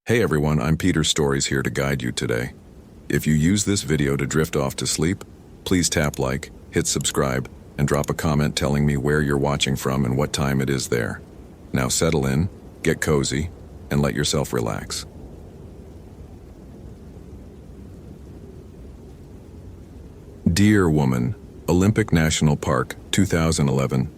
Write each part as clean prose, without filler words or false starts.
Hey everyone, I'm Peter Stories here to guide you today. If you use this video to drift off to sleep, please tap like, hit subscribe, and drop a comment telling me where you're watching from and what time it is there. Now settle in, get cozy, and let yourself relax. Deer Woman, Olympic National Park, 2011.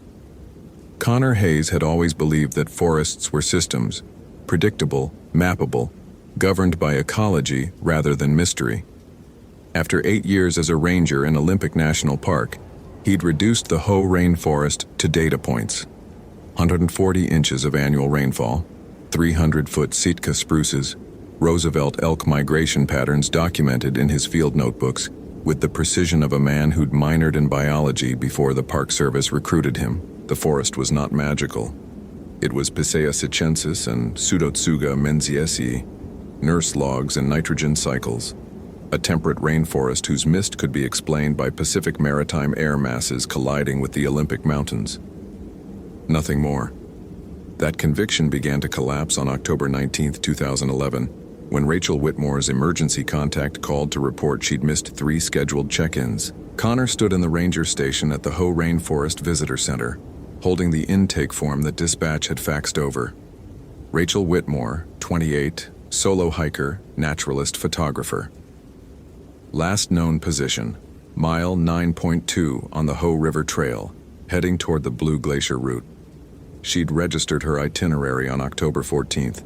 Connor Hayes had always believed that forests were systems, predictable, mappable, governed by ecology rather than mystery. After 8 years as a ranger in Olympic National Park, he'd reduced the Hoh rainforest to data points. 140 inches of annual rainfall, 300-foot Sitka spruces, Roosevelt elk migration patterns documented in his field notebooks with the precision of a man who'd minored in biology before the Park Service recruited him. The forest was not magical. It was Picea sitchensis and Pseudotsuga menziesii, nurse logs and nitrogen cycles, a temperate rainforest whose mist could be explained by Pacific maritime air masses colliding with the Olympic mountains. Nothing more. That conviction began to collapse on October 19, 2011, when Rachel Whitmore's emergency contact called to report she'd missed 3 scheduled check-ins. Connor stood in the ranger station at the Hoh Rainforest Visitor Center, holding the intake form that dispatch had faxed over. Rachel Whitmore, 28, solo hiker, naturalist, photographer. Last known position, mile 9.2 on the Hoh River Trail, heading toward the Blue Glacier route. She'd registered her itinerary on October 14th,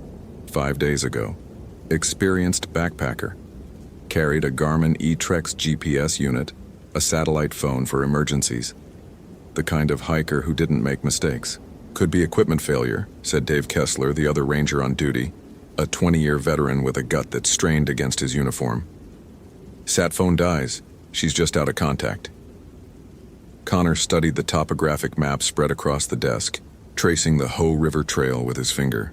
5 days ago. Experienced backpacker. Carried a Garmin eTrex GPS unit, a satellite phone for emergencies. The kind of hiker who didn't make mistakes. Could be equipment failure, said Dave Kessler, the other ranger on duty, a 20-year veteran with a gut that strained against his uniform. Sat phone dies. She's just out of contact. Connor studied the topographic map spread across the desk, tracing the Hoh River Trail with his finger.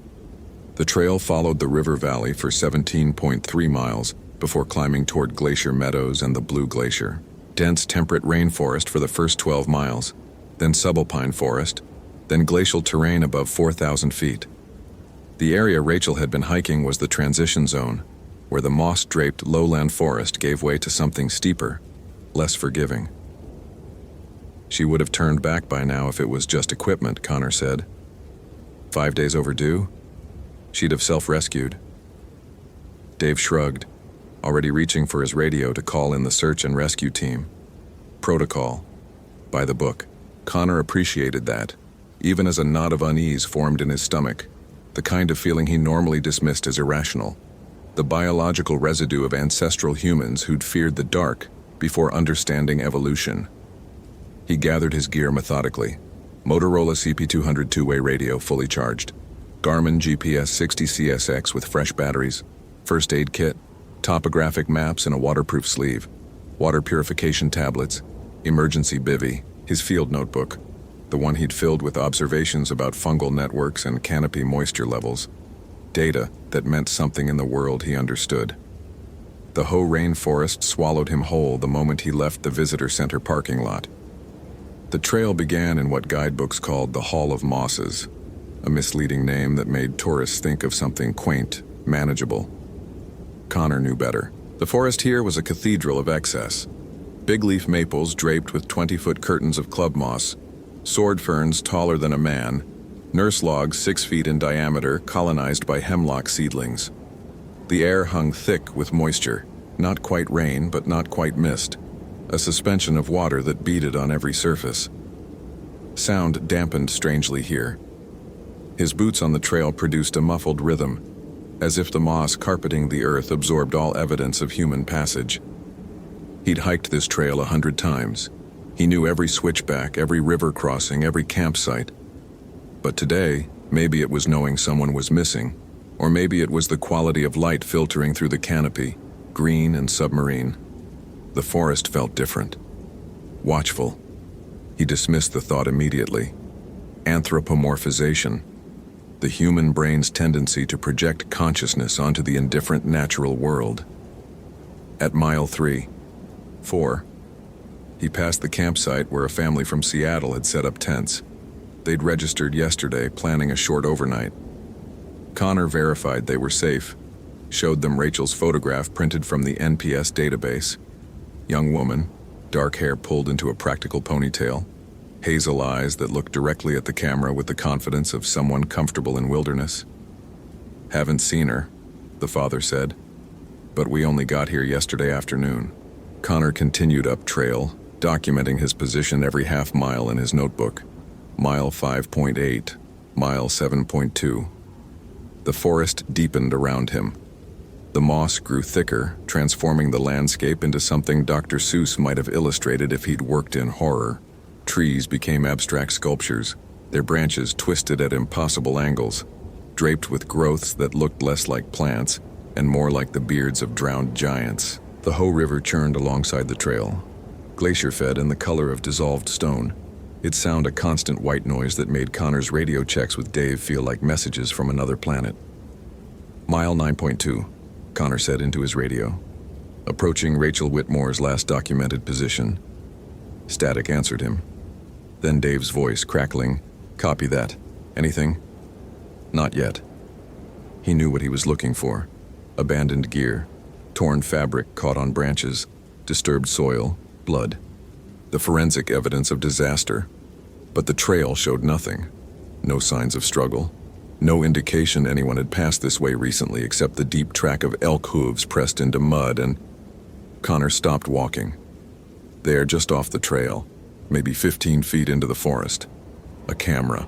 The trail followed the river valley for 17.3 miles before climbing toward Glacier Meadows and the Blue Glacier. Dense temperate rainforest for the first 12 miles, then subalpine forest, then glacial terrain above 4,000 feet. The area Rachel had been hiking was the transition zone, where the moss-draped lowland forest gave way to something steeper, less forgiving. She would have turned back by now if it was just equipment, Connor said. 5 days overdue? She'd have self-rescued. Dave shrugged, already reaching for his radio to call in the search and rescue team. Protocol. By the book. Connor appreciated that, even as a knot of unease formed in his stomach, the kind of feeling he normally dismissed as irrational, the biological residue of ancestral humans who'd feared the dark before understanding evolution. He gathered his gear methodically. Motorola CP200 two-way radio fully charged. Garmin GPS 60 CSX with fresh batteries. First aid kit. Topographic maps in a waterproof sleeve. Water purification tablets. Emergency bivvy. His field notebook. The one he'd filled with observations about fungal networks and canopy moisture levels. Data that meant something in the world he understood. The Hoh rainforest swallowed him whole the moment he left the visitor center parking lot. The trail began in what guidebooks called the Hall of Mosses, a misleading name that made tourists think of something quaint, manageable. Connor knew better. The forest here was a cathedral of excess. Big leaf maples draped with 20-foot curtains of club moss, sword ferns taller than a man, nurse logs 6 feet in diameter colonized by hemlock seedlings. The air hung thick with moisture, not quite rain but not quite mist, a suspension of water that beaded on every surface. Sound dampened strangely here. His boots on the trail produced a muffled rhythm, as if the moss carpeting the earth absorbed all evidence of human passage. He'd hiked this trail 100 times. He knew every switchback, every river crossing, every campsite. But today, maybe it was knowing someone was missing, or maybe it was the quality of light filtering through the canopy, green and submarine. The forest felt different. Watchful. He dismissed the thought immediately. Anthropomorphization. The human brain's tendency to project consciousness onto the indifferent natural world. At mile 3, 4, he passed the campsite where a family from Seattle had set up tents. They'd registered yesterday, planning a short overnight. Connor verified they were safe, showed them Rachel's photograph printed from the NPS database. Young woman, dark hair pulled into a practical ponytail, hazel eyes that looked directly at the camera with the confidence of someone comfortable in wilderness. "Haven't seen her," the father said, "but we only got here yesterday afternoon." Connor continued up trail, documenting his position every half mile in his notebook. Mile 5.8, mile 7.2. The forest deepened around him. The moss grew thicker, transforming the landscape into something Dr. Seuss might have illustrated if he'd worked in horror. Trees became abstract sculptures, their branches twisted at impossible angles, draped with growths that looked less like plants and more like the beards of drowned giants. The Hoh River churned alongside the trail, glacier-fed and the color of dissolved stone. Its sound a constant white noise that made Connor's radio checks with Dave feel like messages from another planet. Mile 9.2, Connor said into his radio, approaching Rachel Whitmore's last documented position. Static answered him. Then Dave's voice, crackling, "Copy that. Anything?" "Not yet." He knew what he was looking for. Abandoned gear, torn fabric caught on branches, disturbed soil, blood. The forensic evidence of disaster. But the trail showed nothing. No signs of struggle. No indication anyone had passed this way recently except the deep track of elk hooves pressed into mud, and Connor stopped walking. There, just off the trail, maybe 15 feet into the forest, a camera.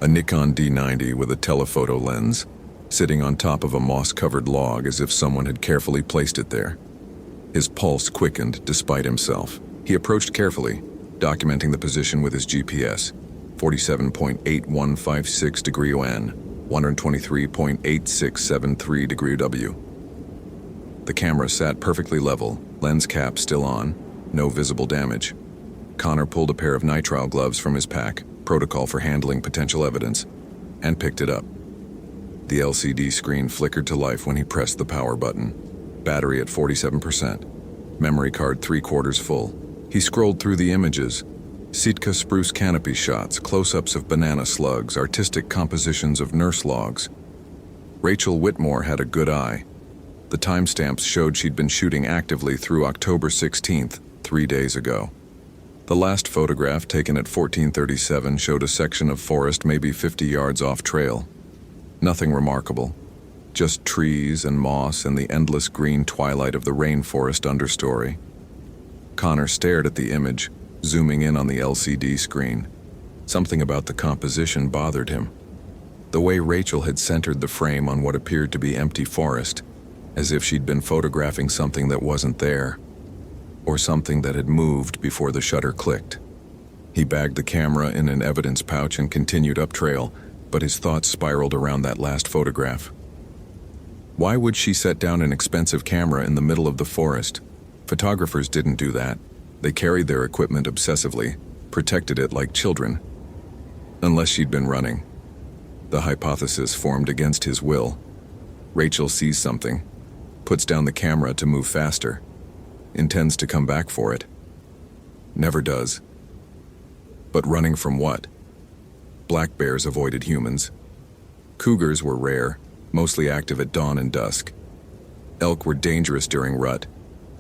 A Nikon D90 with a telephoto lens, sitting on top of a moss-covered log as if someone had carefully placed it there. His pulse quickened despite himself. He approached carefully, documenting the position with his GPS, 47.8156 degree ON, 123.8673 degree W. The camera sat perfectly level, lens cap still on, no visible damage. Connor pulled a pair of nitrile gloves from his pack, protocol for handling potential evidence, and picked it up. The LCD screen flickered to life when he pressed the power button. Battery at 47%. Memory card 3/4 full. He scrolled through the images. Sitka spruce canopy shots, close-ups of banana slugs, artistic compositions of nurse logs. Rachel Whitmore had a good eye. The timestamps showed she'd been shooting actively through October 16th, 3 days ago. The last photograph, taken at 14:37, showed a section of forest maybe 50 yards off trail. Nothing remarkable. Just trees and moss and the endless green twilight of the rainforest understory. Connor stared at the image, zooming in on the LCD screen. Something about the composition bothered him. The way Rachel had centered the frame on what appeared to be empty forest, as if she'd been photographing something that wasn't there, or something that had moved before the shutter clicked. He bagged the camera in an evidence pouch and continued up trail, but his thoughts spiraled around that last photograph. Why would she set down an expensive camera in the middle of the forest? Photographers didn't do that. They carried their equipment obsessively, protected it like children. Unless she'd been running. The hypothesis formed against his will. Rachel sees something, puts down the camera to move faster, intends to come back for it. Never does. But running from what? Black bears avoided humans. Cougars were rare, mostly active at dawn and dusk. Elk were dangerous during rut,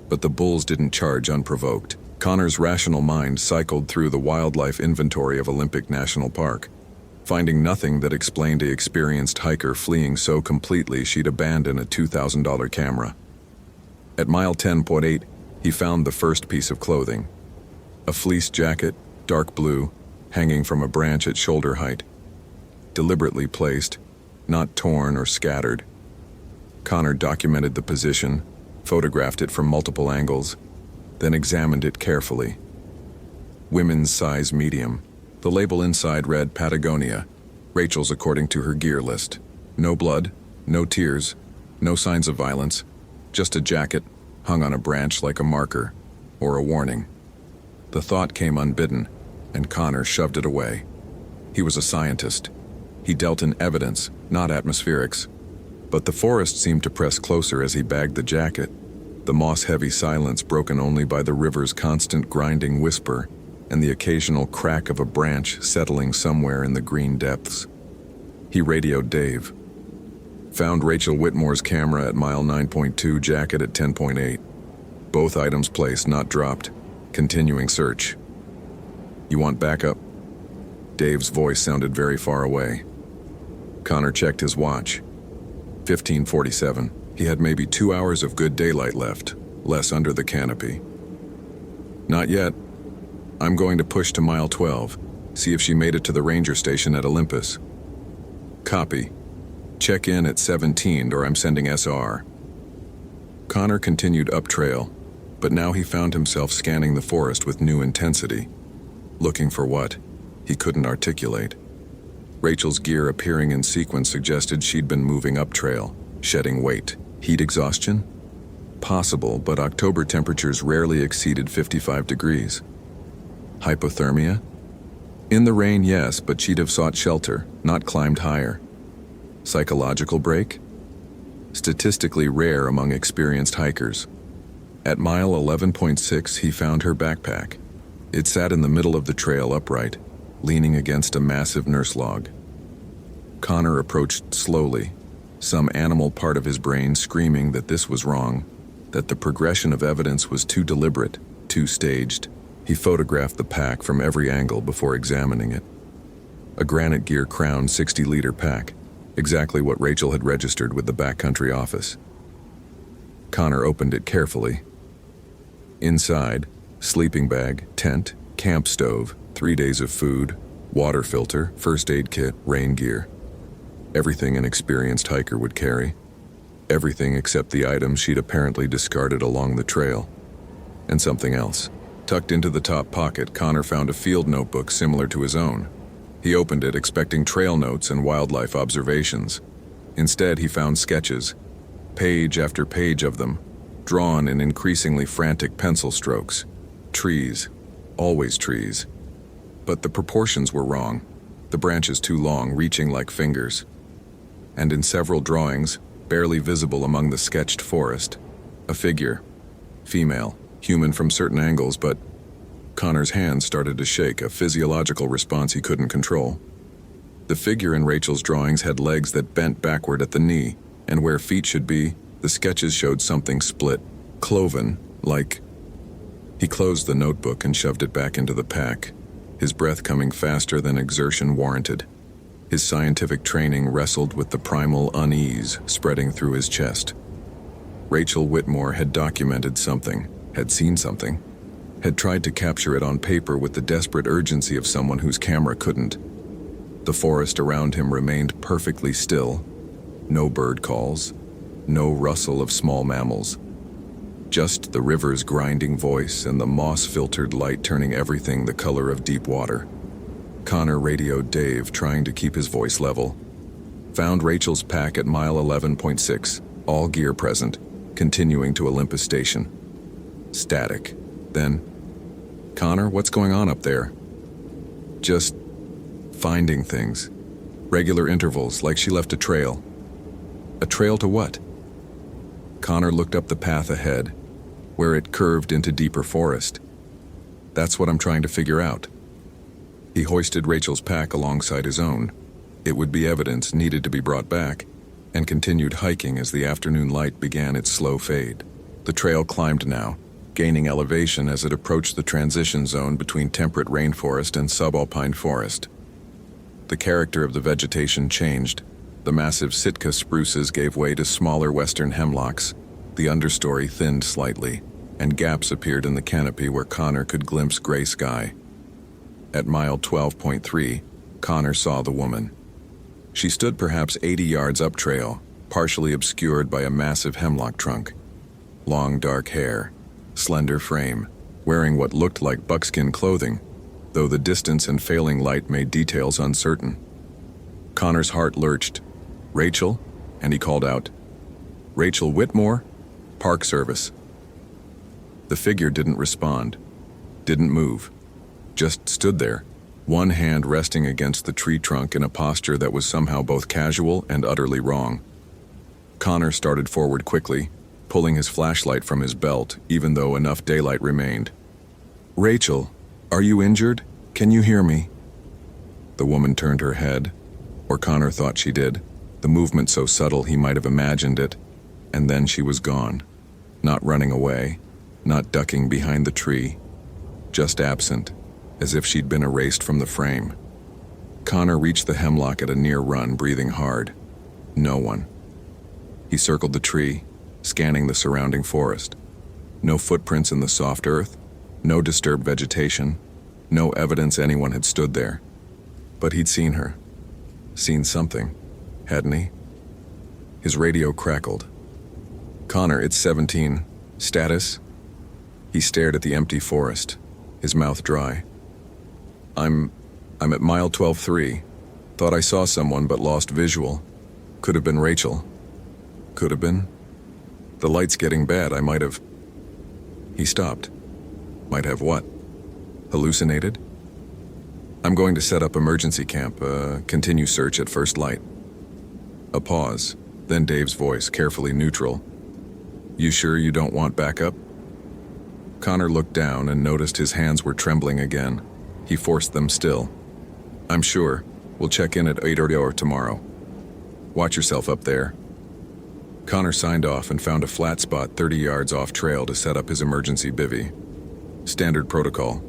but the bulls didn't charge unprovoked. Connor's rational mind cycled through the wildlife inventory of Olympic National Park, finding nothing that explained an experienced hiker fleeing so completely she'd abandon a $2,000 camera. At mile 10.8, he found the first piece of clothing. A fleece jacket, dark blue, hanging from a branch at shoulder height. Deliberately placed, not torn or scattered. Connor documented the position, photographed it from multiple angles, then examined it carefully. Women's size medium. The label inside read Patagonia, Rachel's according to her gear list. No blood, no tears, no signs of violence, just a jacket hung on a branch like a marker or a warning. The thought came unbidden, and Connor shoved it away. He was a scientist. He dealt in evidence, not atmospherics. But the forest seemed to press closer as he bagged the jacket, the moss-heavy silence broken only by the river's constant grinding whisper and the occasional crack of a branch settling somewhere in the green depths. He radioed Dave. Found Rachel Whitmore's camera at mile 9.2, jacket at 10.8. Both items placed, not dropped. Continuing search. You want backup? Dave's voice sounded very far away. Connor checked his watch. 15:47. He had maybe 2 hours of good daylight left, less under the canopy. Not yet. I'm going to push to mile 12, see if she made it to the ranger station at Olympus. Copy. Check in at 17 or I'm sending SR. Connor continued up trail, but now he found himself scanning the forest with new intensity. Looking for what? He couldn't articulate. Rachel's gear appearing in sequence suggested she'd been moving up trail, shedding weight. Heat exhaustion? Possible, but October temperatures rarely exceeded 55 degrees. Hypothermia? In the rain, yes, but she'd have sought shelter, not climbed higher. Psychological break? Statistically rare among experienced hikers. At mile 11.6, he found her backpack. It sat in the middle of the trail upright, leaning against a massive nurse log. Connor approached slowly, some animal part of his brain screaming that this was wrong, that the progression of evidence was too deliberate, too staged. He photographed the pack from every angle before examining it. A Granite Gear Crown 60-liter pack, exactly what Rachel had registered with the backcountry office. Connor opened it carefully. Inside, sleeping bag, tent, camp stove, 3 days of food, water filter, first aid kit, rain gear. Everything an experienced hiker would carry. Everything except the items she'd apparently discarded along the trail. And something else. Tucked into the top pocket, Connor found a field notebook similar to his own. He opened it expecting trail notes and wildlife observations. Instead, he found sketches, page after page of them, drawn in increasingly frantic pencil strokes. Trees. Always trees. But the proportions were wrong, the branches too long, reaching like fingers. And in several drawings, barely visible among the sketched forest, a figure. Female, human from certain angles, but Connor's hands started to shake, a physiological response he couldn't control. The figure in Rachel's drawings had legs that bent backward at the knee, and where feet should be, the sketches showed something split, cloven, like... He closed the notebook and shoved it back into the pack, his breath coming faster than exertion warranted. His scientific training wrestled with the primal unease spreading through his chest. Rachel Whitmore had documented something, had seen something, had tried to capture it on paper with the desperate urgency of someone whose camera couldn't. The forest around him remained perfectly still. No bird calls, no rustle of small mammals. Just the river's grinding voice and the moss-filtered light turning everything the color of deep water. Connor radioed Dave, trying to keep his voice level. Found Rachel's pack at mile 11.6, all gear present, continuing to Olympus Station. Static. Then, Connor, what's going on up there? Just finding things. Regular intervals, like she left a trail. A trail to what? Connor looked up the path ahead, where it curved into deeper forest. That's what I'm trying to figure out. He hoisted Rachel's pack alongside his own. It would be evidence needed to be brought back, and continued hiking as the afternoon light began its slow fade. The trail climbed now, gaining elevation as it approached the transition zone between temperate rainforest and subalpine forest. The character of the vegetation changed. The massive Sitka spruces gave way to smaller western hemlocks. The understory thinned slightly, and gaps appeared in the canopy where Connor could glimpse gray sky. At mile 12.3, Connor saw the woman. She stood perhaps 80 yards up trail, partially obscured by a massive hemlock trunk. Long dark hair, slender frame, wearing what looked like buckskin clothing, though the distance and failing light made details uncertain. Connor's heart lurched. Rachel? And he called out, Rachel Whitmore? Park Service. The figure didn't respond, didn't move, just stood there, one hand resting against the tree trunk in a posture that was somehow both casual and utterly wrong. Connor started forward quickly, pulling his flashlight from his belt, even though enough daylight remained. Rachel, are you injured? Can you hear me? The woman turned her head, or Connor thought she did, the movement so subtle he might have imagined it, and then she was gone. Not running away, not ducking behind the tree, just absent, as if she'd been erased from the frame. Connor reached the hemlock at a near run, breathing hard. No one. He circled the tree, scanning the surrounding forest. No footprints in the soft earth, no disturbed vegetation, no evidence anyone had stood there. But he'd seen her. Seen something, hadn't he? His radio crackled. "Connor, it's 17. Status?" He stared at the empty forest, his mouth dry. I'm at mile 12-3. Thought I saw someone but lost visual. Could have been Rachel. Could have been. The light's getting bad, I might have..." He stopped. Might have what? Hallucinated? "I'm going to set up emergency camp, continue search at first light." A pause, then Dave's voice, carefully neutral. "You sure you don't want backup?" Connor looked down and noticed his hands were trembling again. He forced them still. "I'm sure. We'll check in at 8 tomorrow. Watch yourself up there." Connor signed off and found a flat spot 30 yards off trail to set up his emergency bivvy. Standard protocol.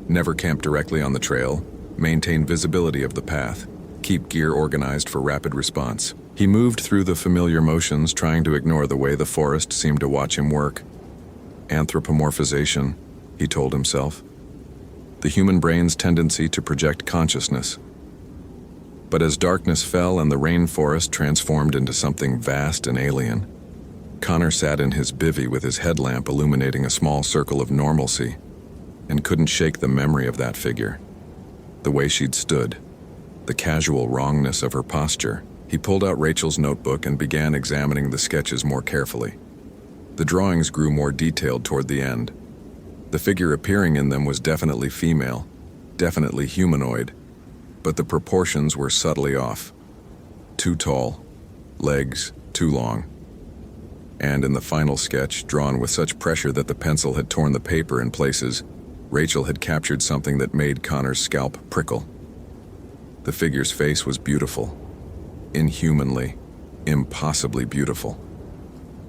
Never camp directly on the trail. Maintain visibility of the path. Keep gear organized for rapid response. He moved through the familiar motions, trying to ignore the way the forest seemed to watch him work. Anthropomorphization, he told himself. The human brain's tendency to project consciousness. But as darkness fell and the rainforest transformed into something vast and alien, Connor sat in his bivvy with his headlamp illuminating a small circle of normalcy, and couldn't shake the memory of that figure. The way she'd stood, the casual wrongness of her posture. He pulled out Rachel's notebook and began examining the sketches more carefully. The drawings grew more detailed toward the end. The figure appearing in them was definitely female, definitely humanoid, but the proportions were subtly off. Too tall, legs too long. And in the final sketch, drawn with such pressure that the pencil had torn the paper in places, Rachel had captured something that made Connor's scalp prickle. The figure's face was beautiful. Inhumanly, impossibly beautiful.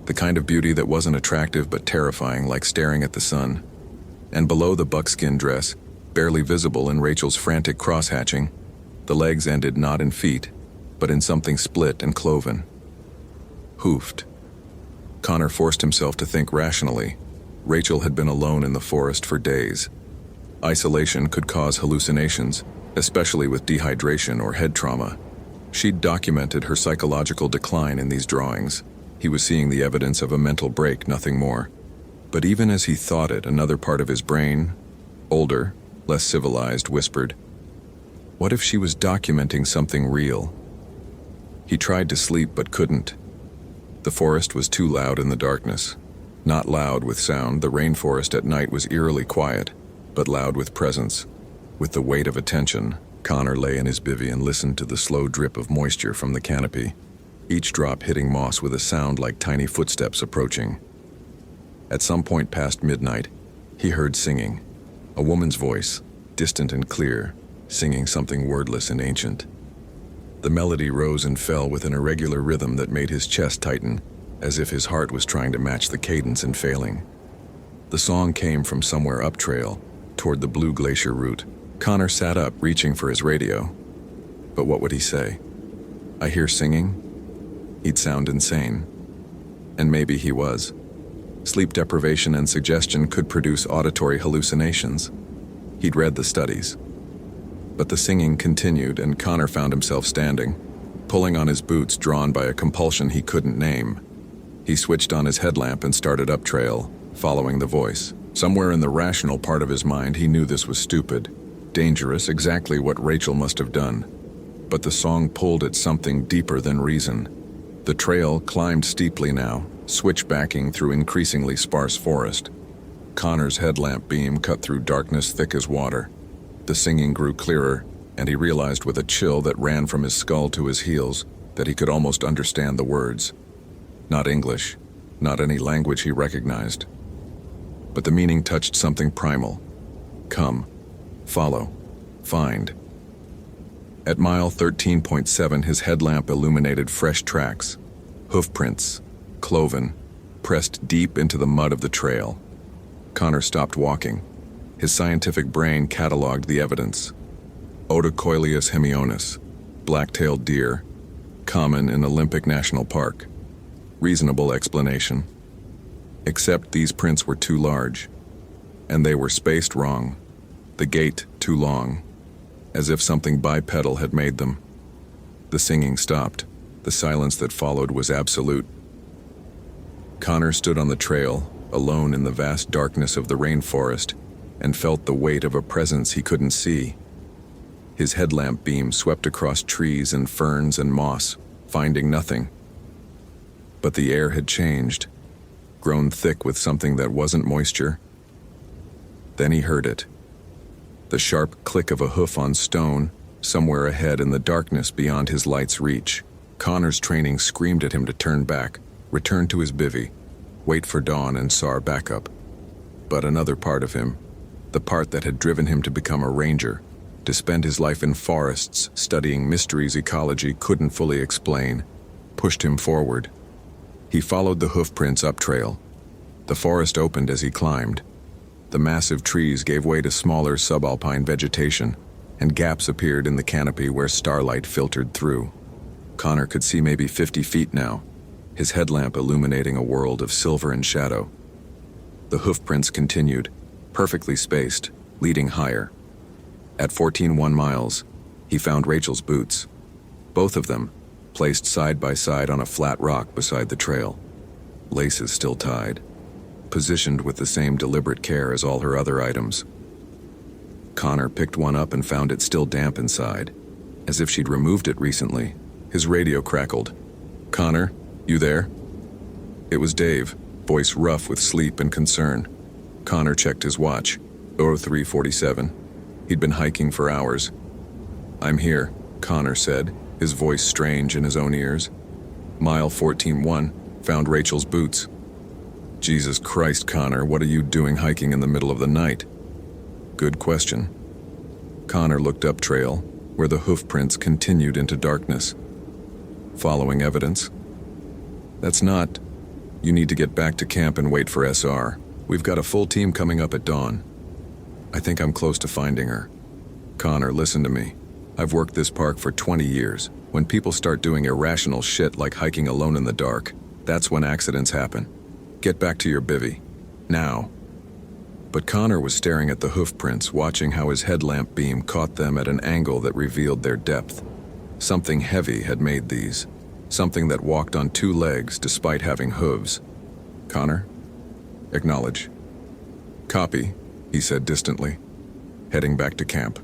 The kind of beauty that wasn't attractive but terrifying, like staring at the sun. And below the buckskin dress, barely visible in Rachel's frantic cross-hatching, the legs ended not in feet, but in something split and cloven. Hoofed. Connor forced himself to think rationally. Rachel had been alone in the forest for days. Isolation could cause hallucinations, especially with dehydration or head trauma. She'd documented her psychological decline in these drawings. He was seeing the evidence of a mental break, nothing more. But even as he thought it, another part of his brain, older, less civilized, whispered, what if she was documenting something real? He tried to sleep but couldn't. The forest was too loud in the darkness. Not loud with sound, the rainforest at night was eerily quiet, but loud with presence, with the weight of attention. Connor lay in his bivvy and listened to the slow drip of moisture from the canopy, each drop hitting moss with a sound like tiny footsteps approaching. At some point past midnight, he heard singing, a woman's voice, distant and clear, singing something wordless and ancient. The melody rose and fell with an irregular rhythm that made his chest tighten, as if his heart was trying to match the cadence and failing. The song came from somewhere up trail, toward the Blue Glacier route. Connor sat up, reaching for his radio. But what would he say? I hear singing? He'd sound insane. And maybe he was. Sleep deprivation and suggestion could produce auditory hallucinations. He'd read the studies. But the singing continued, and Connor found himself standing, pulling on his boots, drawn by a compulsion he couldn't name. He switched on his headlamp and started up trail, following the voice. Somewhere in the rational part of his mind, he knew this was stupid, dangerous, exactly what Rachel must have done. But the song pulled at something deeper than reason. The trail climbed steeply now, switchbacking through increasingly sparse forest. Connor's headlamp beam cut through darkness thick as water. The singing grew clearer, and he realized with a chill that ran from his skull to his heels that he could almost understand the words. Not English, not any language he recognized. But the meaning touched something primal. Come, follow, find. At mile 13.7, his headlamp illuminated fresh tracks, hoofprints, cloven, pressed deep into the mud of the trail. Connor stopped walking. His scientific brain cataloged the evidence. Odocoileus hemionus, black-tailed deer, common in Olympic National Park. Reasonable explanation. Except these prints were too large, and they were spaced wrong. The gait too long, as if something bipedal had made them. The singing stopped. The silence that followed was absolute. Connor stood on the trail, alone in the vast darkness of the rainforest, and felt the weight of a presence he couldn't see. His headlamp beam swept across trees and ferns and moss, finding nothing. But the air had changed, grown thick with something that wasn't moisture. Then he heard it. The sharp click of a hoof on stone, somewhere ahead in the darkness beyond his light's reach. Connor's training screamed at him to turn back, return to his bivvy, wait for dawn and SAR backup. But another part of him, the part that had driven him to become a ranger, to spend his life in forests studying mysteries ecology couldn't fully explain, pushed him forward. He followed the hoofprints up trail. The forest opened as he climbed. The massive trees gave way to smaller subalpine vegetation, and gaps appeared in the canopy where starlight filtered through. Connor could see maybe 50 feet now, his headlamp illuminating a world of silver and shadow. The hoofprints continued, perfectly spaced, leading higher. At 14.1 miles, he found Rachel's boots, both of them placed side by side on a flat rock beside the trail, laces still tied, positioned with the same deliberate care as all her other items. Connor picked one up and found it still damp inside, as if she'd removed it recently. His radio crackled. "Connor, you there?" It was Dave, voice rough with sleep and concern. Connor checked his watch. 03:47. He'd been hiking for hours. "I'm here," Connor said, his voice strange in his own ears. "Mile 14.1, found Rachel's boots." "Jesus Christ, Connor, what are you doing hiking in the middle of the night?" "Good question." Connor looked up trail, where the hoofprints continued into darkness. "Following evidence?" "That's not. You need to get back to camp and wait for SR. We've got a full team coming up at dawn." "I think I'm close to finding her." "Connor, listen to me. I've worked this park for 20 years. When people start doing irrational shit like hiking alone in the dark, that's when accidents happen. Get back to your bivvy. Now." But Connor was staring at the hoofprints, watching how his headlamp beam caught them at an angle that revealed their depth. Something heavy had made these. Something that walked on two legs despite having hooves. "Connor?" "Acknowledge." "Copy," he said distantly, heading back to camp.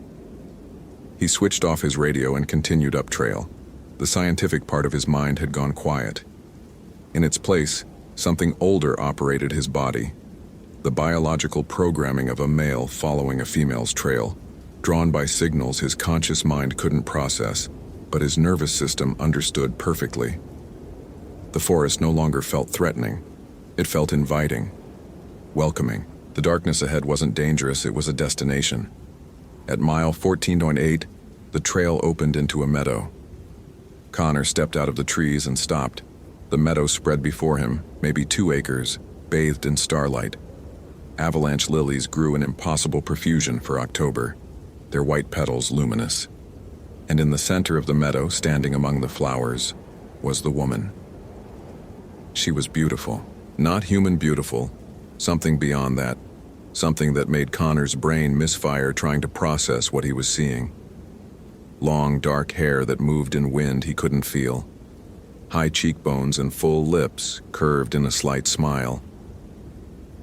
He switched off his radio and continued up trail. The scientific part of his mind had gone quiet. In its place, something older operated his body. The biological programming of a male following a female's trail, drawn by signals his conscious mind couldn't process, but his nervous system understood perfectly. The forest no longer felt threatening. It felt inviting, welcoming. The darkness ahead wasn't dangerous, it was a destination. At mile 14.8, the trail opened into a meadow. Connor stepped out of the trees and stopped. The meadow spread before him, maybe 2 acres, bathed in starlight. Avalanche lilies grew in impossible profusion for October, their white petals luminous. And in the center of the meadow, standing among the flowers, was the woman. She was beautiful, not human beautiful, something beyond that, something that made Connor's brain misfire trying to process what he was seeing. Long, dark hair that moved in wind he couldn't feel. High cheekbones and full lips curved in a slight smile.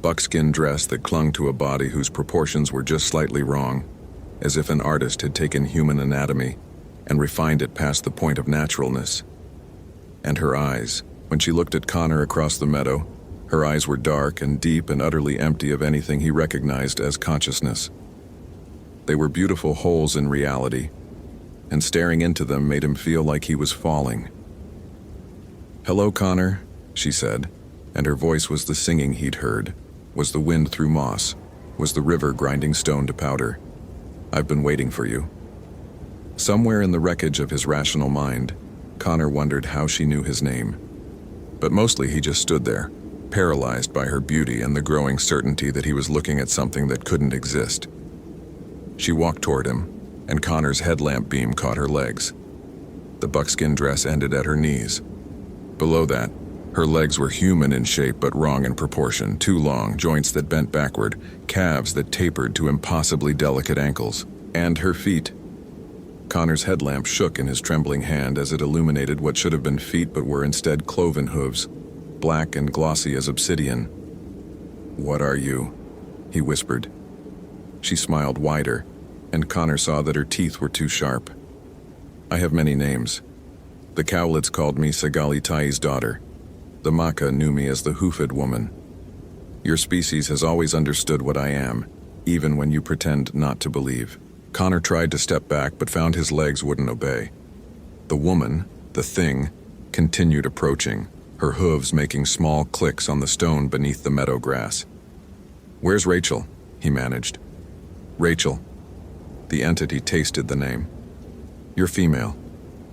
Buckskin dress that clung to a body whose proportions were just slightly wrong, as if an artist had taken human anatomy and refined it past the point of naturalness. And her eyes, when she looked at Connor across the meadow, her eyes were dark and deep and utterly empty of anything he recognized as consciousness. They were beautiful holes in reality, and staring into them made him feel like he was falling. "Hello, Connor," she said, and her voice was the singing he'd heard, was the wind through moss, was the river grinding stone to powder. "I've been waiting for you." Somewhere in the wreckage of his rational mind, Connor wondered how she knew his name. But mostly he just stood there, paralyzed by her beauty and the growing certainty that he was looking at something that couldn't exist. She walked toward him, and Connor's headlamp beam caught her legs. The buckskin dress ended at her knees. Below that, her legs were human in shape but wrong in proportion, too long, joints that bent backward, calves that tapered to impossibly delicate ankles, and her feet. Connor's headlamp shook in his trembling hand as it illuminated what should have been feet but were instead cloven hooves, black and glossy as obsidian. "What are you?" he whispered. She smiled wider, and Connor saw that her teeth were too sharp. "I have many names. The Cowlitz called me Sagali Tai's daughter. The Maka knew me as the Hoofed Woman. Your species has always understood what I am, even when you pretend not to believe." Connor tried to step back but found his legs wouldn't obey. The woman, the thing, continued approaching, her hooves making small clicks on the stone beneath the meadow grass. "Where's Rachel?" he managed. "Rachel." The entity tasted the name. "You're female.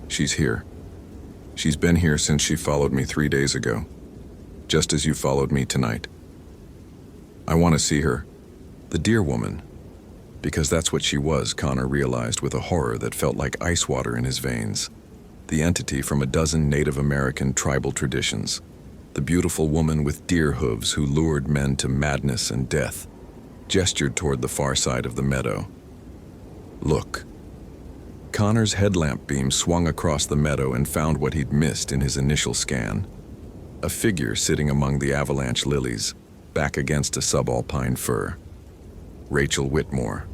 She's here. She's been here since she followed me 3 days ago, just as you followed me tonight. I want to see her, the dear woman." Because that's what she was, Connor realized with a horror that felt like ice water in his veins. The entity from a dozen Native American tribal traditions. The beautiful woman with deer hooves who lured men to madness and death, gestured toward the far side of the meadow. "Look." Connor's headlamp beam swung across the meadow and found what he'd missed in his initial scan. A figure sitting among the avalanche lilies, back against a subalpine fir. Rachel Whitmore.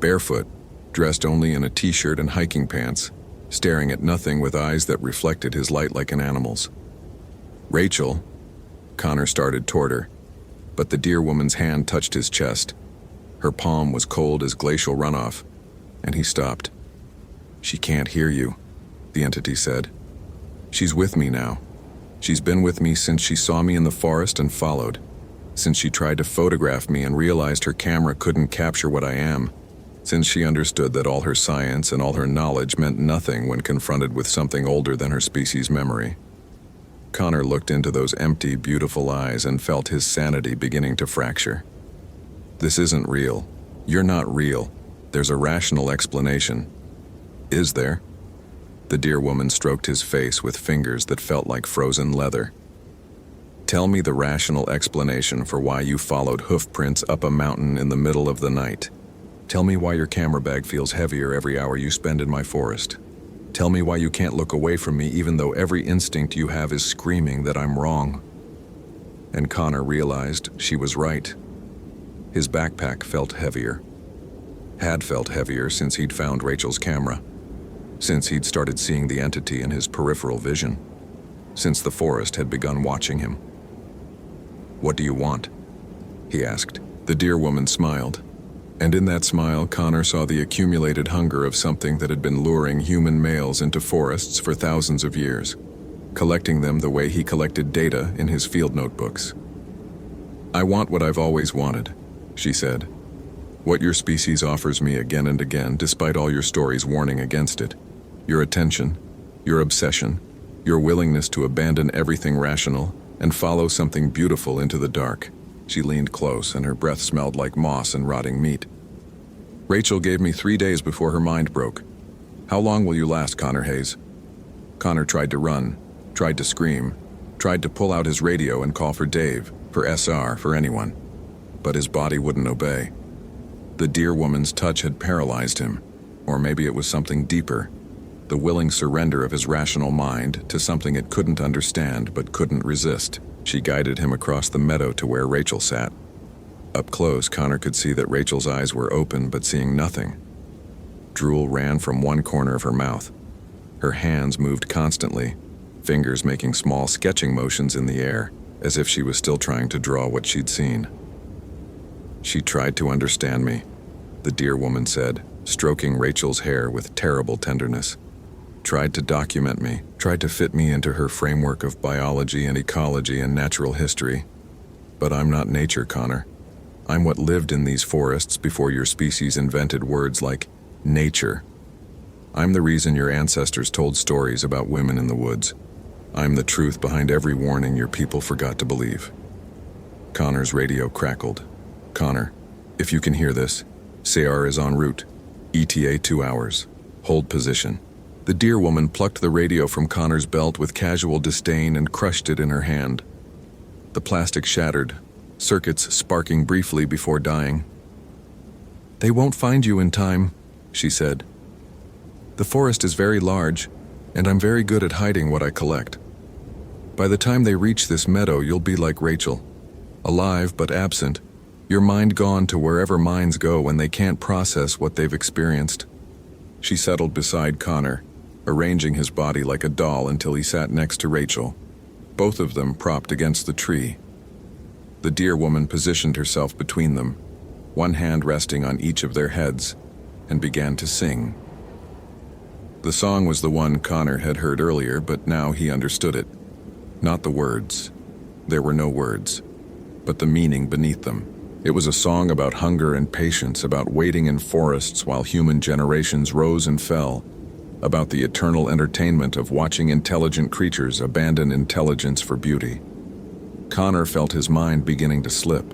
Barefoot, dressed only in a t-shirt and hiking pants, staring at nothing with eyes that reflected his light like an animal's. "Rachel," Connor started toward her, but the deer woman's hand touched his chest. Her palm was cold as glacial runoff, and he stopped. "She can't hear you," the entity said. "She's with me now. She's been with me since she saw me in the forest and followed, since she tried to photograph me and realized her camera couldn't capture what I am, since she understood that all her science and all her knowledge meant nothing when confronted with something older than her species' memory." Connor looked into those empty, beautiful eyes and felt his sanity beginning to fracture. "This isn't real. You're not real. There's a rational explanation." "Is there?" The deer woman stroked his face with fingers that felt like frozen leather. "Tell me the rational explanation for why you followed hoof prints up a mountain in the middle of the night. Tell me why your camera bag feels heavier every hour you spend in my forest. Tell me why you can't look away from me even though every instinct you have is screaming that I'm wrong." And Connor realized she was right. His backpack felt heavier. Had felt heavier since he'd found Rachel's camera. Since he'd started seeing the entity in his peripheral vision. Since the forest had begun watching him. "What do you want?" he asked. The deer woman smiled. And in that smile, Connor saw the accumulated hunger of something that had been luring human males into forests for thousands of years, collecting them the way he collected data in his field notebooks. "I want what I've always wanted," she said. "What your species offers me again and again, despite all your stories warning against it. Your attention, your obsession, your willingness to abandon everything rational and follow something beautiful into the dark." She leaned close, and her breath smelled like moss and rotting meat. "Rachel gave me 3 days before her mind broke. How long will you last, Connor Hayes?" Connor tried to run, tried to scream, tried to pull out his radio and call for Dave, for SR, for anyone. But his body wouldn't obey. The deer woman's touch had paralyzed him, or maybe it was something deeper. The willing surrender of his rational mind to something it couldn't understand but couldn't resist. She guided him across the meadow to where Rachel sat. Up close, Connor could see that Rachel's eyes were open but seeing nothing. Drool ran from one corner of her mouth. Her hands moved constantly, fingers making small sketching motions in the air, as if she was still trying to draw what she'd seen. "She tried to understand me," the deer woman said, stroking Rachel's hair with terrible tenderness. "Tried to document me, tried to fit me into her framework of biology and ecology and natural history. But I'm not nature, Connor. I'm what lived in these forests before your species invented words like nature. I'm the reason your ancestors told stories about women in the woods. I'm the truth behind every warning your people forgot to believe. Connor's radio crackled. Connor, if you can hear this, CR is en route. ETA 2 hours. Hold position. The deer woman plucked the radio from Connor's belt with casual disdain and crushed it in her hand. The plastic shattered, circuits sparking briefly before dying. They won't find you in time, she said. The forest is very large, and I'm very good at hiding what I collect. By the time they reach this meadow, you'll be like Rachel. Alive but absent, your mind gone to wherever minds go when they can't process what they've experienced. She settled beside Connor, arranging his body like a doll until he sat next to Rachel, both of them propped against the tree. The deer woman positioned herself between them, one hand resting on each of their heads, and began to sing. The song was the one Connor had heard earlier, but now he understood it. Not the words. There were no words, but the meaning beneath them. It was a song about hunger and patience, about waiting in forests while human generations rose and fell, about the eternal entertainment of watching intelligent creatures abandon intelligence for beauty. Connor felt his mind beginning to slip,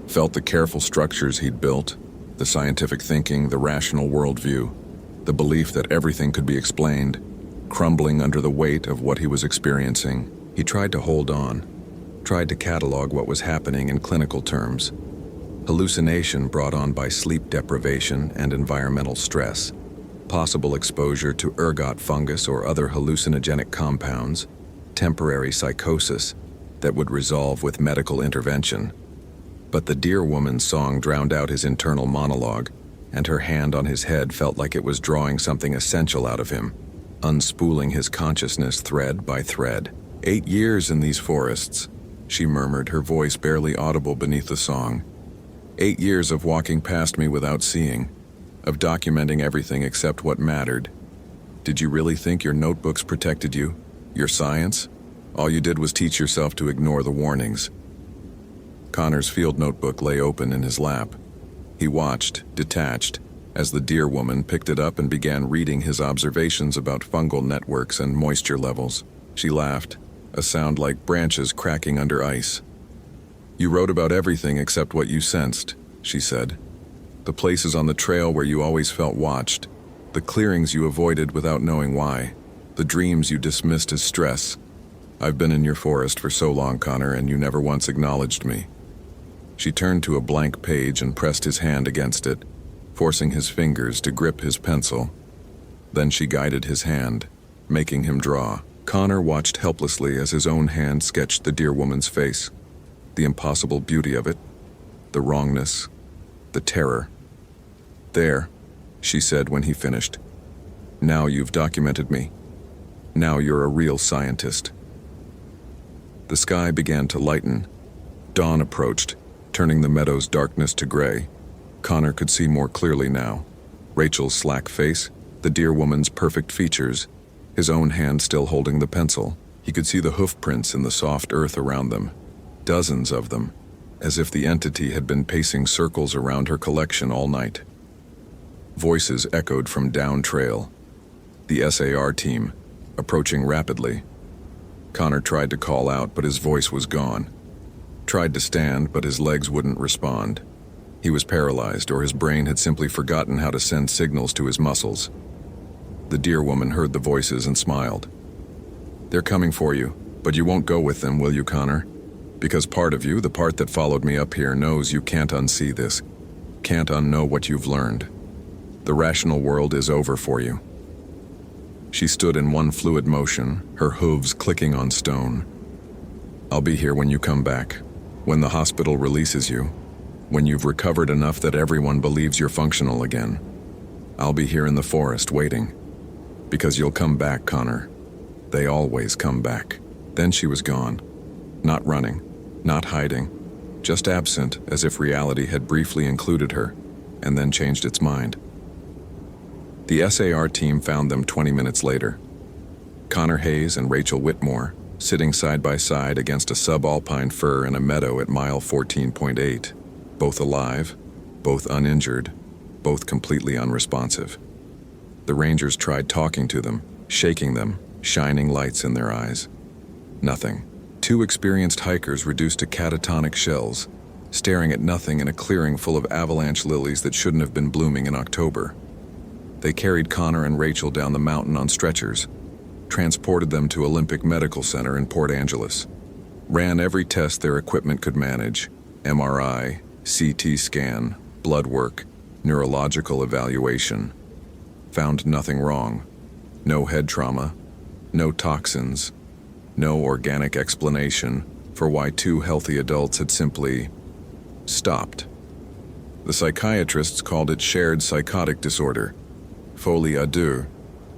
felt the careful structures he'd built, the scientific thinking, the rational worldview, the belief that everything could be explained, crumbling under the weight of what he was experiencing. He tried to hold on, tried to catalog what was happening in clinical terms. Hallucination brought on by sleep deprivation and environmental stress, possible exposure to ergot fungus or other hallucinogenic compounds, temporary psychosis that would resolve with medical intervention. But the deer woman's song drowned out his internal monologue, and her hand on his head felt like it was drawing something essential out of him, unspooling his consciousness thread by thread. 8 years in these forests, she murmured, her voice barely audible beneath the song. 8 years of walking past me without seeing, of documenting everything except what mattered. Did you really think your notebooks protected you? Your science? All you did was teach yourself to ignore the warnings. Connor's field notebook lay open in his lap. He watched, detached, as the deer woman picked it up and began reading his observations about fungal networks and moisture levels. She laughed, a sound like branches cracking under ice. You wrote about everything except what you sensed, she said. The places on the trail where you always felt watched, the clearings you avoided without knowing why, the dreams you dismissed as stress. I've been in your forest for so long, Connor, and you never once acknowledged me. She turned to a blank page and pressed his hand against it, forcing his fingers to grip his pencil. Then she guided his hand, making him draw. Connor watched helplessly as his own hand sketched the deer woman's face, the impossible beauty of it, the wrongness, the terror. There, she said when he finished. Now you've documented me. Now you're a real scientist. The sky began to lighten. Dawn approached, turning the meadow's darkness to gray. Connor could see more clearly now. Rachel's slack face, the deer woman's perfect features, his own hand still holding the pencil. He could see the hoof prints in the soft earth around them, dozens of them, as if the entity had been pacing circles around her collection all night. Voices echoed from down trail. The SAR team, approaching rapidly. Connor tried to call out, but his voice was gone. Tried to stand, but his legs wouldn't respond. He was paralyzed, or his brain had simply forgotten how to send signals to his muscles. The deer woman heard the voices and smiled. They're coming for you, but you won't go with them, will you, Connor? Because part of you, the part that followed me up here, knows you can't unsee this, can't unknow what you've learned. The rational world is over for you. She stood in one fluid motion, her hooves clicking on stone. I'll be here when you come back, when the hospital releases you, when you've recovered enough that everyone believes you're functional again. I'll be here in the forest waiting. Because you'll come back, Connor. They always come back. Then she was gone. Not running, not hiding, just absent, as if reality had briefly included her, and then changed its mind. The SAR team found them 20 minutes later. Connor Hayes and Rachel Whitmore, sitting side by side against a subalpine fir in a meadow at mile 14.8, both alive, both uninjured, both completely unresponsive. The rangers tried talking to them, shaking them, shining lights in their eyes. Nothing. Two experienced hikers reduced to catatonic shells, staring at nothing in a clearing full of avalanche lilies that shouldn't have been blooming in October. They carried Connor and Rachel down the mountain on stretchers, transported them to Olympic Medical Center in Port Angeles, ran every test their equipment could manage: MRI, CT scan, blood work, neurological evaluation. Found nothing wrong. No head trauma, no toxins, no organic explanation for why two healthy adults had simply stopped. The psychiatrists called it shared psychotic disorder, folie à deux,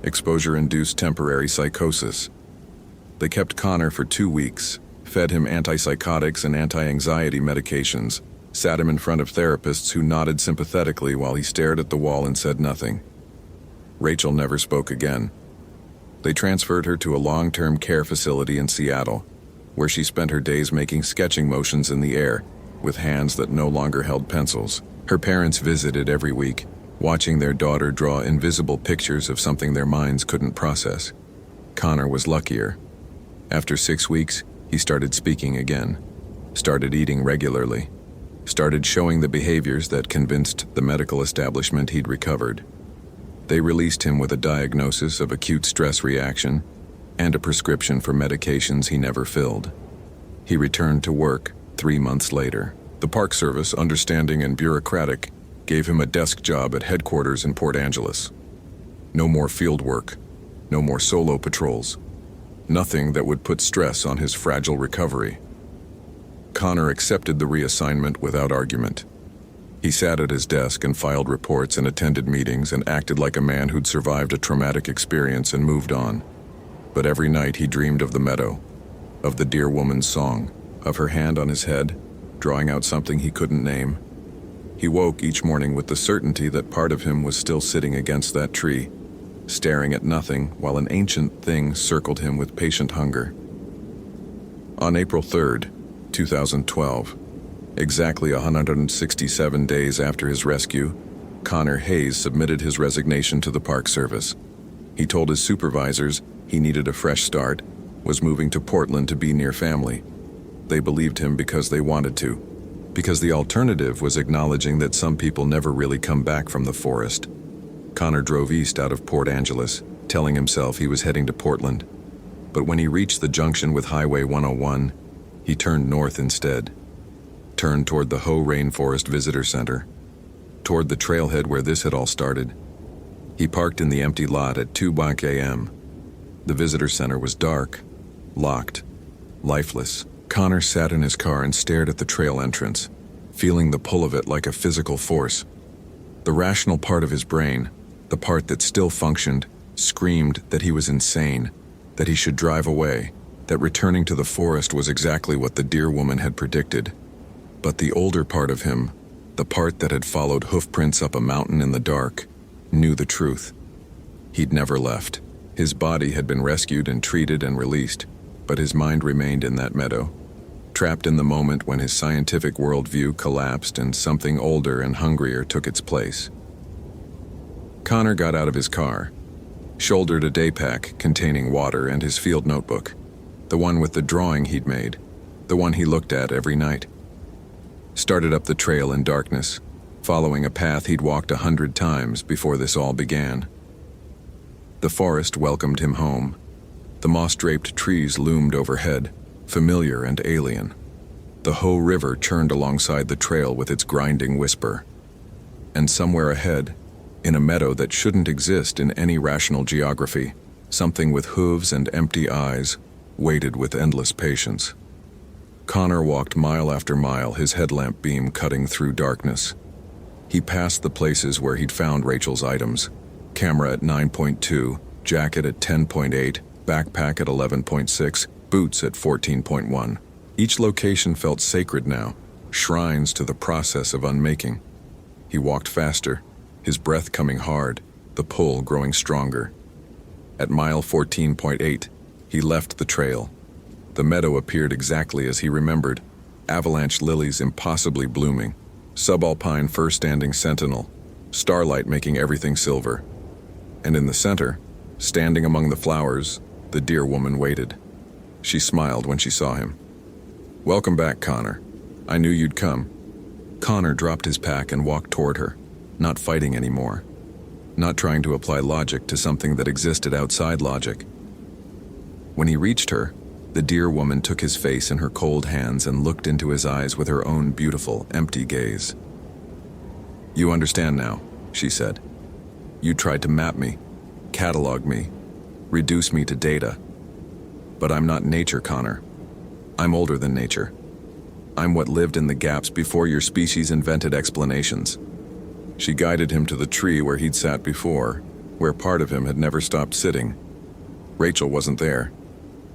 exposure-induced temporary psychosis. They kept Connor for 2 weeks, fed him antipsychotics and anti-anxiety medications, sat him in front of therapists who nodded sympathetically while he stared at the wall and said nothing. Rachel never spoke again. They transferred her to a long-term care facility in Seattle, where she spent her days making sketching motions in the air, with hands that no longer held pencils. Her parents visited every week, watching their daughter draw invisible pictures of something their minds couldn't process. Connor was luckier. After 6 weeks, he started speaking again, started eating regularly, started showing the behaviors that convinced the medical establishment he'd recovered. They released him with a diagnosis of acute stress reaction and a prescription for medications he never filled. He returned to work 3 months later. The Park Service, understanding and bureaucratic, gave him a desk job at headquarters in Port Angeles. No more field work, no more solo patrols, nothing that would put stress on his fragile recovery. Connor accepted the reassignment without argument. He sat at his desk and filed reports and attended meetings and acted like a man who'd survived a traumatic experience and moved on. But every night he dreamed of the meadow, of the dear woman's song, of her hand on his head, drawing out something he couldn't name. He woke each morning with the certainty that part of him was still sitting against that tree, staring at nothing while an ancient thing circled him with patient hunger. On April 3rd, 2012, exactly 167 days after his rescue, Connor Hayes submitted his resignation to the Park Service. He told his supervisors he needed a fresh start, was moving to Portland to be near family. They believed him because they wanted to, because the alternative was acknowledging that some people never really come back from the forest. Connor drove east out of Port Angeles, telling himself he was heading to Portland. But when he reached the junction with Highway 101, he turned north instead. Turned toward the Hoh Rainforest Visitor Center, toward the trailhead where this had all started. He parked in the empty lot at 2 a.m. The visitor center was dark, locked, lifeless. Connor sat in his car and stared at the trail entrance, feeling the pull of it like a physical force. The rational part of his brain, the part that still functioned, screamed that he was insane, that he should drive away, that returning to the forest was exactly what the dear woman had predicted. But the older part of him, the part that had followed hoofprints up a mountain in the dark, knew the truth. He'd never left. His body had been rescued and treated and released, but his mind remained in that meadow, trapped in the moment when his scientific worldview collapsed and something older and hungrier took its place. Connor got out of his car, shouldered a day pack containing water and his field notebook, the one with the drawing he'd made, the one he looked at every night. Started up the trail in darkness, following a path he'd walked 100 times before this all began. The forest welcomed him home. The moss-draped trees loomed overhead, familiar and alien. The Hoh River churned alongside the trail with its grinding whisper. And somewhere ahead, in a meadow that shouldn't exist in any rational geography, something with hooves and empty eyes waited with endless patience. Connor walked mile after mile, his headlamp beam cutting through darkness. He passed the places where he'd found Rachel's items: camera at 9.2, jacket at 10.8, backpack at 11.6, boots at 14.1. Each location felt sacred now, shrines to the process of unmaking. He walked faster, his breath coming hard, the pull growing stronger. At mile 14.8, he left the trail. The meadow appeared exactly as he remembered, avalanche lilies impossibly blooming, subalpine fir standing sentinel, starlight making everything silver. And in the center, standing among the flowers, the deer woman waited. She smiled when she saw him. "Welcome back, Connor. I knew you'd come." Connor dropped his pack and walked toward her, not fighting anymore, not trying to apply logic to something that existed outside logic. When he reached her, the deer woman took his face in her cold hands and looked into his eyes with her own beautiful, empty gaze. "You understand now," she said. "You tried to map me, catalog me, reduce me to data. But I'm not nature, Connor. I'm older than nature. I'm what lived in the gaps before your species invented explanations." She guided him to the tree where he'd sat before, where part of him had never stopped sitting. Rachel wasn't there.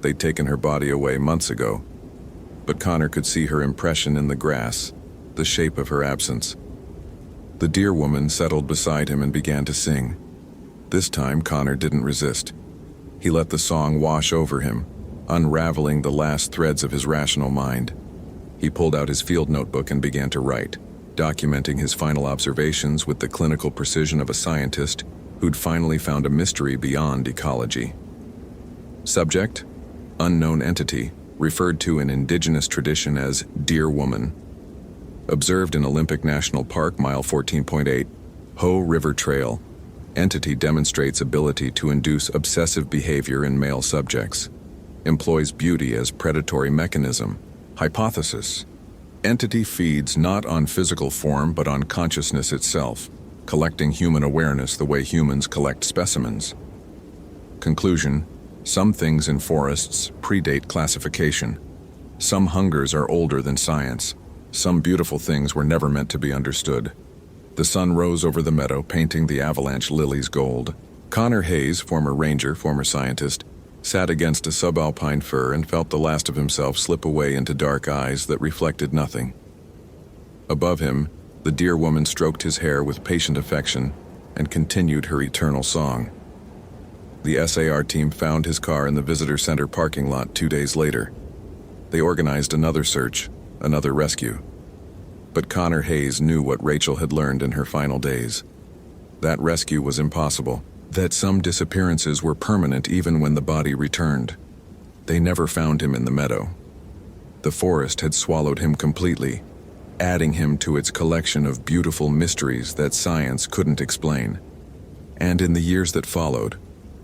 They'd taken her body away months ago. But Connor could see her impression in the grass, the shape of her absence. The deer woman settled beside him and began to sing. This time, Connor didn't resist. He let the song wash over him, unraveling the last threads of his rational mind. He pulled out his field notebook and began to write, documenting his final observations with the clinical precision of a scientist who'd finally found a mystery beyond ecology. Subject: unknown entity, referred to in indigenous tradition as deer woman. Observed in Olympic National Park, mile 14.8, Ho River Trail. Entity demonstrates ability to induce obsessive behavior in male subjects. Employs beauty as predatory mechanism. Hypothesis: entity feeds not on physical form but on consciousness itself, collecting human awareness the way humans collect specimens. Conclusion: some things in forests predate classification. Some hungers are older than science. Some beautiful things were never meant to be understood. The sun rose over the meadow, painting the avalanche lilies gold. Connor Hayes, former ranger, former scientist, sat against a subalpine fir and felt the last of himself slip away into dark eyes that reflected nothing. Above him, the deer woman stroked his hair with patient affection and continued her eternal song. The SAR team found his car in the visitor center parking lot 2 days later. They organized another search, another rescue. But Connor Hayes knew what Rachel had learned in her final days. That rescue was impossible. That some disappearances were permanent even when the body returned. They never found him in the meadow. The forest had swallowed him completely, adding him to its collection of beautiful mysteries that science couldn't explain. And in the years that followed,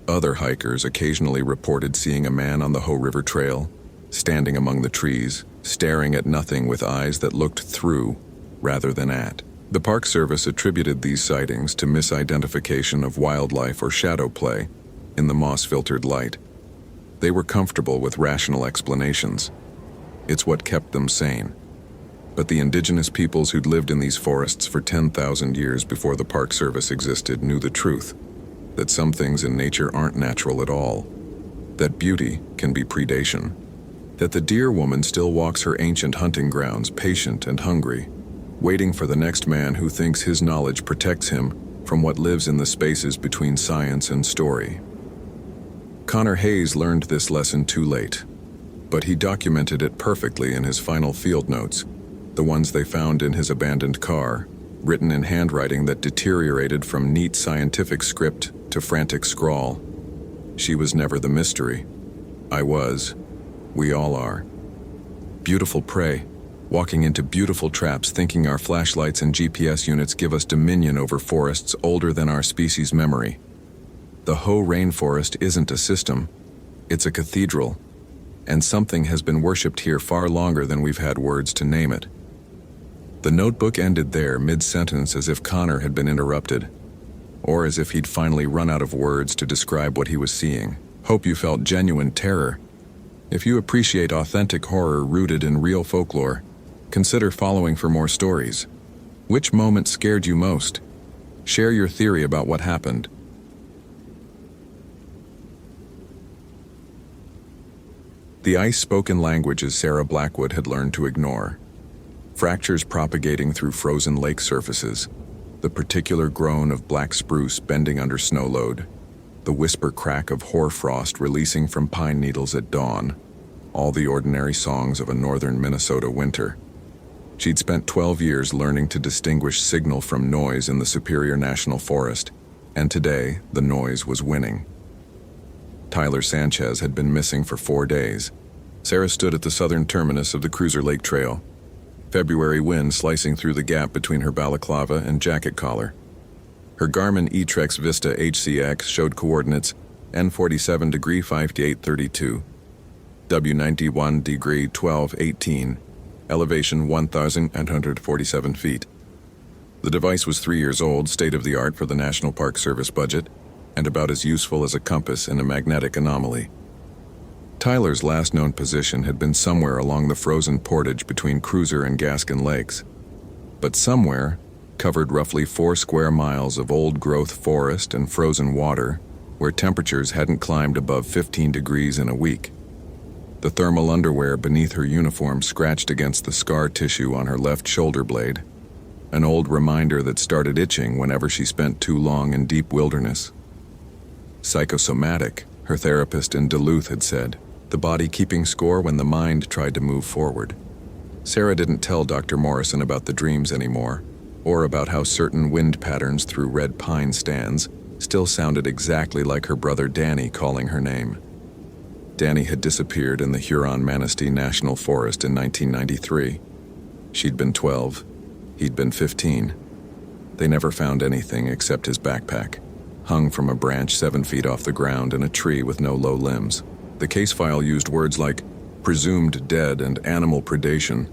other hikers occasionally reported seeing a man on the Ho River Trail, standing among the trees, staring at nothing with eyes that looked through rather than at. The Park Service attributed these sightings to misidentification of wildlife or shadow play in the moss-filtered light. They were comfortable with rational explanations. It's what kept them sane. But the indigenous peoples who'd lived in these forests for 10,000 years before the Park Service existed knew the truth, that some things in nature aren't natural at all, that beauty can be predation, that the deer woman still walks her ancient hunting grounds patient and hungry, waiting for the next man who thinks his knowledge protects him from what lives in the spaces between science and story. Connor Hayes learned this lesson too late, but he documented it perfectly in his final field notes, the ones they found in his abandoned car, written in handwriting that deteriorated from neat scientific script to frantic scrawl. She was never the mystery. I was. We all are. Beautiful prey, walking into beautiful traps thinking our flashlights and GPS units give us dominion over forests older than our species' memory. The Ho rainforest isn't a system, it's a cathedral, and something has been worshipped here far longer than we've had words to name it. The notebook ended there mid-sentence as if Connor had been interrupted, or as if he'd finally run out of words to describe what he was seeing. Hope you felt genuine terror. If you appreciate authentic horror rooted in real folklore, consider following for more stories. Which moment scared you most? Share your theory about what happened. The ice-spoken languages Sarah Blackwood had learned to ignore. Fractures propagating through frozen lake surfaces, the particular groan of black spruce bending under snow load, the whisper crack of hoarfrost releasing from pine needles at dawn, all the ordinary songs of a northern Minnesota winter. She'd spent 12 years learning to distinguish signal from noise in the Superior National Forest, And today, the noise was winning. Tyler Sanchez had been missing for 4 days. Sarah stood at the southern terminus of the Cruiser Lake Trail, February wind slicing through the gap between her balaclava and jacket collar. Her Garmin eTrex Vista HCX showed coordinates N47 degree 5832, W91 degree 1218, elevation 1,847 feet. The device was 3 years old, state-of-the-art for the National Park Service budget, and about as useful as a compass in a magnetic anomaly. Tyler's last known position had been somewhere along the frozen portage between Cruiser and Gaskin Lakes, but somewhere covered roughly 4 square miles of old-growth forest and frozen water where temperatures hadn't climbed above 15 degrees in a week. The thermal underwear beneath her uniform scratched against the scar tissue on her left shoulder blade, an old reminder that started itching whenever she spent too long in deep wilderness. Psychosomatic, her therapist in Duluth had said, the body keeping score when the mind tried to move forward. Sarah didn't tell Dr. Morrison about the dreams anymore, or about how certain wind patterns through red pine stands still sounded exactly like her brother Danny calling her name. Danny had disappeared in the Huron-Manistee National Forest in 1993. She'd been 12. He'd been 15. They never found anything except his backpack, hung from a branch 7 feet off the ground in a tree with no low limbs. The case file used words like presumed dead and animal predation,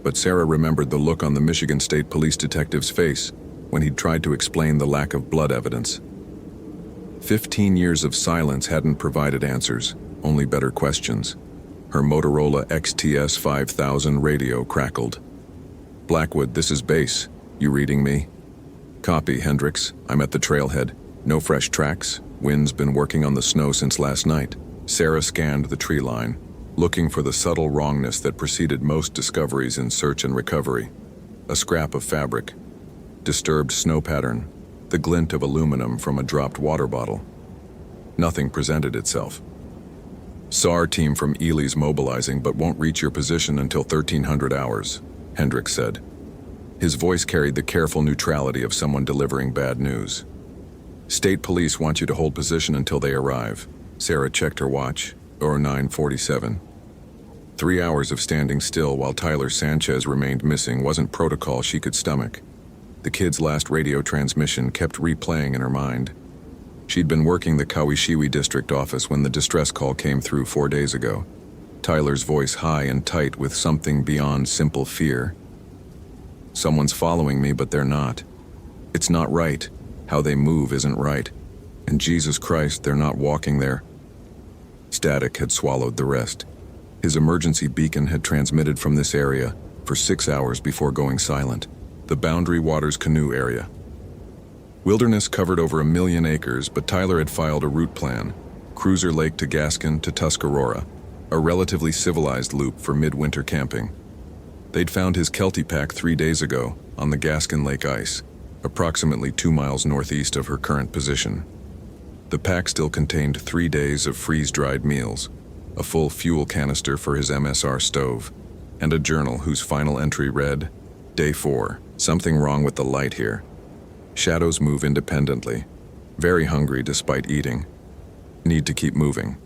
but Sarah remembered the look on the Michigan State Police detective's face when he'd tried to explain the lack of blood evidence. 15 years of silence hadn't provided answers, only better questions. Her Motorola XTS 5000 radio crackled. "Blackwood, this is base. You reading me?" "Copy, Hendricks. I'm at the trailhead. No fresh tracks. Wind's been working on the snow since last night." Sarah scanned the tree line, looking for the subtle wrongness that preceded most discoveries in search and recovery. A scrap of fabric, disturbed snow pattern, the glint of aluminum from a dropped water bottle. Nothing presented itself. "SAR team from Ely's mobilizing but won't reach your position until 1300 hours, Hendricks said. His voice carried the careful neutrality of someone delivering bad news. "State police want you to hold position until they arrive." Sarah checked her watch, or 9:47. 3 hours of standing still while Tyler Sanchez remained missing wasn't protocol she could stomach. The kid's last radio transmission kept replaying in her mind. She'd been working the Kawishiwi district office when the distress call came through 4 days ago. Tyler's voice high and tight with something beyond simple fear. "Someone's following me, but they're not. It's not right. How they move isn't right. And Jesus Christ, they're not walking there." Static had swallowed the rest. His emergency beacon had transmitted from this area for 6 hours before going silent. The Boundary Waters canoe area. Wilderness covered over 1 million acres, but Tyler had filed a route plan. Cruiser Lake to Gaskin to Tuscarora, a relatively civilized loop for midwinter camping. They'd found his Kelty pack 3 days ago on the Gaskin Lake ice, approximately 2 miles northeast of her current position. The pack still contained 3 days of freeze-dried meals, a full fuel canister for his MSR stove, and a journal whose final entry read, "Day 4, something wrong with the light here. Shadows move independently. Very hungry despite eating. Need to keep moving."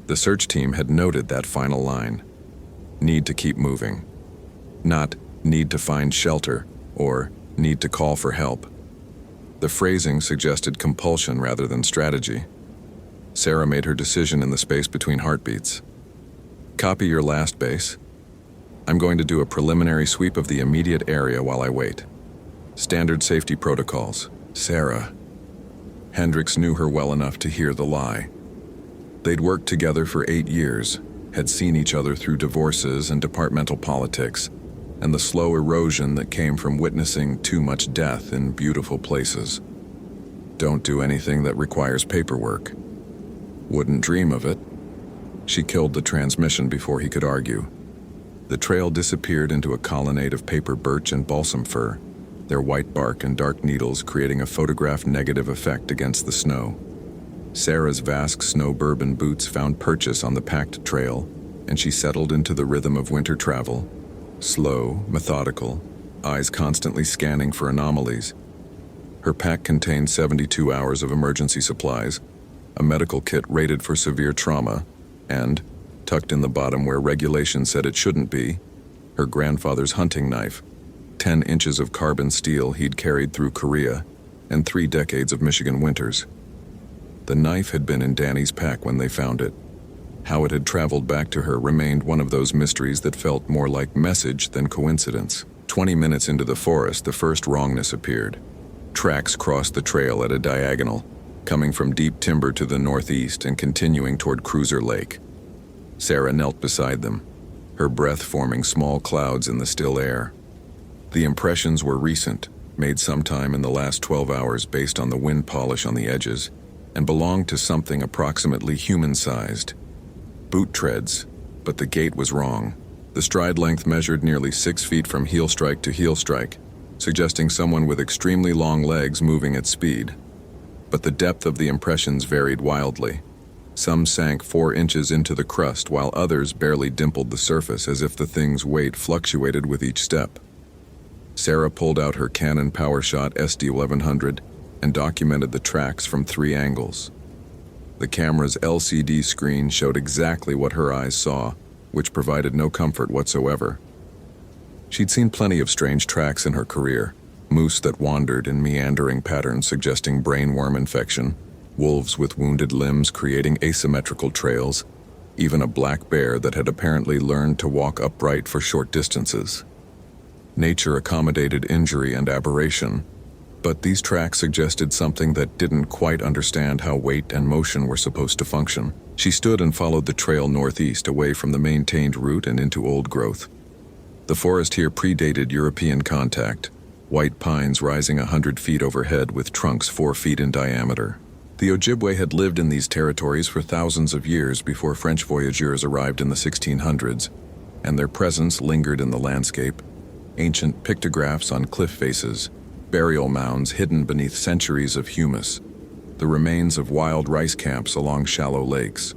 The search team had noted that final line. Need to keep moving. Not need to find shelter or need to call for help. The phrasing suggested compulsion rather than strategy. Sarah made her decision in the space between heartbeats. "Copy your last base. I'm going to do a preliminary sweep of the immediate area while I wait. Standard safety protocols." Sarah. Hendricks knew her well enough to hear the lie. They'd worked together for 8 years, had seen each other through divorces and departmental politics, and the slow erosion that came from witnessing too much death in beautiful places. Don't do anything that requires paperwork. Wouldn't dream of it. She killed the transmission before he could argue. The trail disappeared into a colonnade of paper birch and balsam fir, their white bark and dark needles creating a photograph negative effect against the snow. Sarah's Vask snow bourbon boots found purchase on the packed trail, and she settled into the rhythm of winter travel, slow, methodical, eyes constantly scanning for anomalies. Her pack contained 72 hours of emergency supplies, a medical kit rated for severe trauma, and, tucked in the bottom where regulation said it shouldn't be, her grandfather's hunting knife, 10 inches of carbon steel he'd carried through Korea, and 3 decades of Michigan winters. The knife had been in Danny's pack when they found it. How it had traveled back to her remained one of those mysteries that felt more like message than coincidence. 20 minutes into the forest, the first wrongness appeared. Tracks crossed the trail at a diagonal, coming from deep timber to the northeast and continuing toward Cruiser Lake. Sarah knelt beside them, her breath forming small clouds in the still air. The impressions were recent, made sometime in the last 12 hours based on the wind polish on the edges, and belonged to something approximately human-sized. Boot treads, but the gait was wrong. The stride length measured nearly 6 feet from heel strike to heel strike, suggesting someone with extremely long legs moving at speed. But the depth of the impressions varied wildly. Some sank 4 inches into the crust, while others barely dimpled the surface as if the thing's weight fluctuated with each step. Sarah pulled out her Canon PowerShot SD1100 and documented the tracks from 3 angles. The camera's LCD screen showed exactly what her eyes saw, which provided no comfort whatsoever. She'd seen plenty of strange tracks in her career: moose that wandered in meandering patterns suggesting brainworm infection, wolves with wounded limbs creating asymmetrical trails, even a black bear that had apparently learned to walk upright for short distances. Nature accommodated injury and aberration, but these tracks suggested something that didn't quite understand how weight and motion were supposed to function. She stood and followed the trail northeast away from the maintained route and into old growth. The forest here predated European contact, white pines rising 100 feet overhead with trunks 4 feet in diameter. The Ojibwe had lived in these territories for thousands of years before French voyageurs arrived in the 1600s, and their presence lingered in the landscape. Ancient pictographs on cliff faces, burial mounds hidden beneath centuries of humus, the remains of wild rice camps along shallow lakes.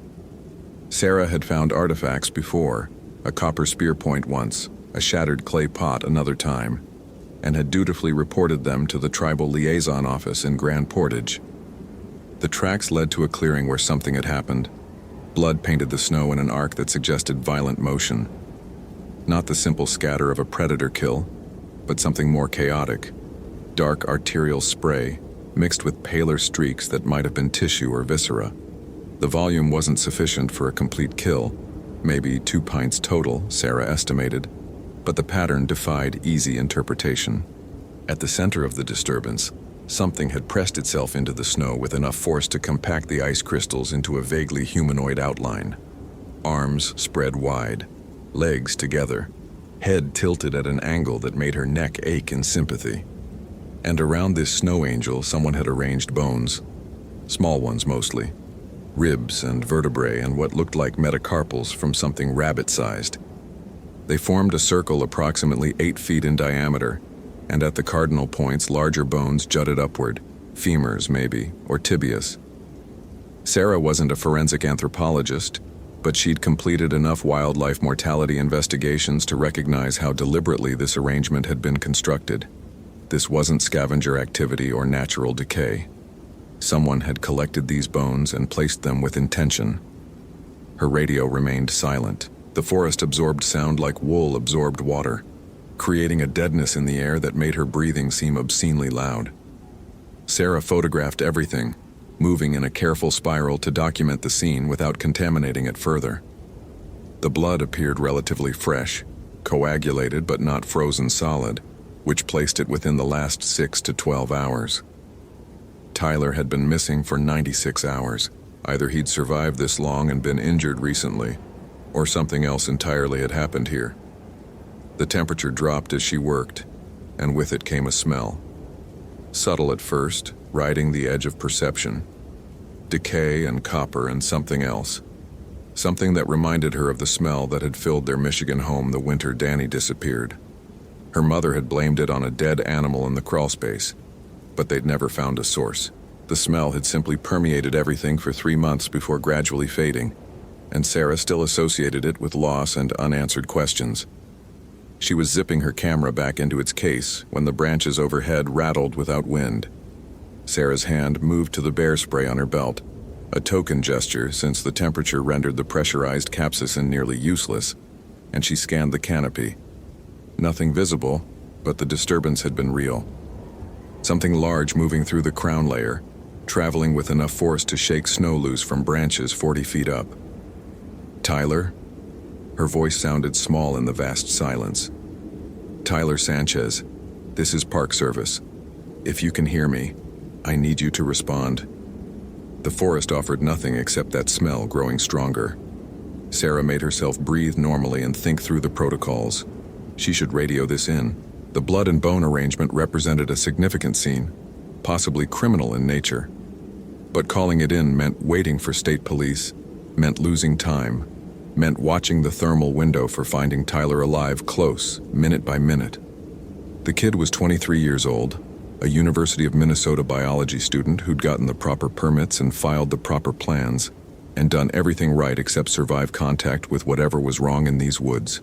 Sarah had found artifacts before, a copper spear point once, a shattered clay pot another time, and had dutifully reported them to the tribal liaison office in Grand Portage. The tracks led to a clearing where something had happened. Blood painted the snow in an arc that suggested violent motion. Not the simple scatter of a predator kill, but something more chaotic. Dark arterial spray, mixed with paler streaks that might have been tissue or viscera. The volume wasn't sufficient for a complete kill, maybe 2 pints total, Sarah estimated, but the pattern defied easy interpretation. At the center of the disturbance, something had pressed itself into the snow with enough force to compact the ice crystals into a vaguely humanoid outline. Arms spread wide, legs together, head tilted at an angle that made her neck ache in sympathy. And around this snow angel, someone had arranged bones, small ones mostly, ribs and vertebrae and what looked like metacarpals from something rabbit-sized. They formed a circle approximately 8 feet in diameter, and at the cardinal points, larger bones jutted upward, femurs maybe, or tibias. Sarah wasn't a forensic anthropologist, but she'd completed enough wildlife mortality investigations to recognize how deliberately this arrangement had been constructed. This wasn't scavenger activity or natural decay. Someone had collected these bones and placed them with intention. Her radio remained silent. The forest absorbed sound like wool absorbed water, creating a deadness in the air that made her breathing seem obscenely loud. Sarah photographed everything, moving in a careful spiral to document the scene without contaminating it further. The blood appeared relatively fresh, coagulated but not frozen solid, which placed it within the last 6 to 12 hours. Tyler had been missing for 96 hours. Either he'd survived this long and been injured recently, or something else entirely had happened here. The temperature dropped as she worked, and with it came a smell. Subtle at first, riding the edge of perception. Decay and copper and something else. Something that reminded her of the smell that had filled their Michigan home the winter Danny disappeared. Her mother had blamed it on a dead animal in the crawlspace, but they'd never found a source. The smell had simply permeated everything for 3 months before gradually fading, and Sarah still associated it with loss and unanswered questions. She was zipping her camera back into its case when the branches overhead rattled without wind. Sarah's hand moved to the bear spray on her belt, a token gesture since the temperature rendered the pressurized capsaicin nearly useless, and she scanned the canopy. Nothing visible, but the disturbance had been real. Something large moving through the crown layer, traveling with enough force to shake snow loose from branches 40 feet up. Tyler? Her voice sounded small in the vast silence. Tyler Sanchez, this is Park Service. If you can hear me, I need you to respond. The forest offered nothing except that smell growing stronger. Sarah made herself breathe normally and think through the protocols. She should radio this in. The blood and bone arrangement represented a significant scene, possibly criminal in nature. But calling it in meant waiting for state police, meant losing time, meant watching the thermal window for finding Tyler alive close, minute by minute. The kid was 23 years old, a University of Minnesota biology student who'd gotten the proper permits and filed the proper plans, and done everything right except survive contact with whatever was wrong in these woods.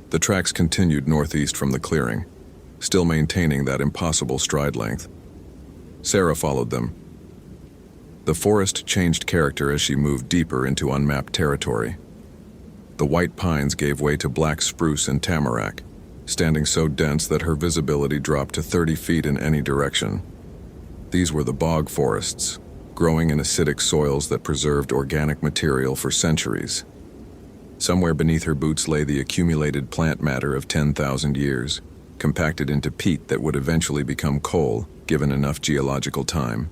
The tracks continued northeast from the clearing, still maintaining that impossible stride length. Sarah followed them. The forest changed character as she moved deeper into unmapped territory. The white pines gave way to black spruce and tamarack, standing so dense that her visibility dropped to 30 feet in any direction. These were the bog forests, growing in acidic soils that preserved organic material for centuries. Somewhere beneath her boots lay the accumulated plant matter of 10,000 years, compacted into peat that would eventually become coal, given enough geological time.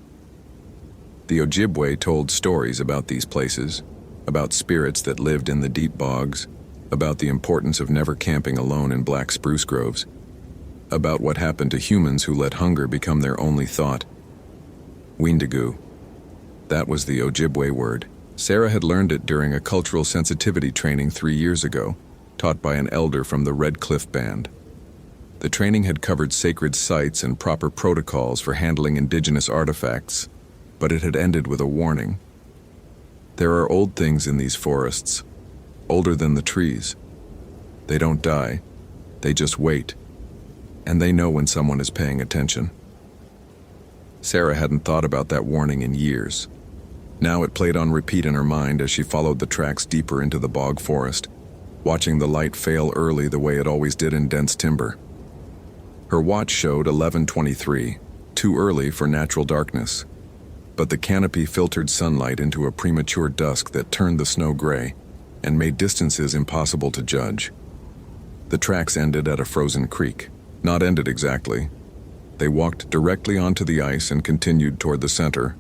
The Ojibwe told stories about these places, about spirits that lived in the deep bogs, about the importance of never camping alone in black spruce groves, about what happened to humans who let hunger become their only thought. Wendigo. That was the Ojibwe word. Sarah had learned it during a cultural sensitivity training 3 years ago, taught by an elder from the Red Cliff Band. The training had covered sacred sites and proper protocols for handling indigenous artifacts, but it had ended with a warning. There are old things in these forests, older than the trees. They don't die, they just wait, and they know when someone is paying attention. Sarah hadn't thought about that warning in years. Now it played on repeat in her mind as she followed the tracks deeper into the bog forest, watching the light fail early the way it always did in dense timber. Her watch showed 11:23, too early for natural darkness. But the canopy filtered sunlight into a premature dusk that turned the snow gray and made distances impossible to judge. The tracks ended at a frozen creek. Not ended exactly. They walked directly onto the ice and continued toward the center,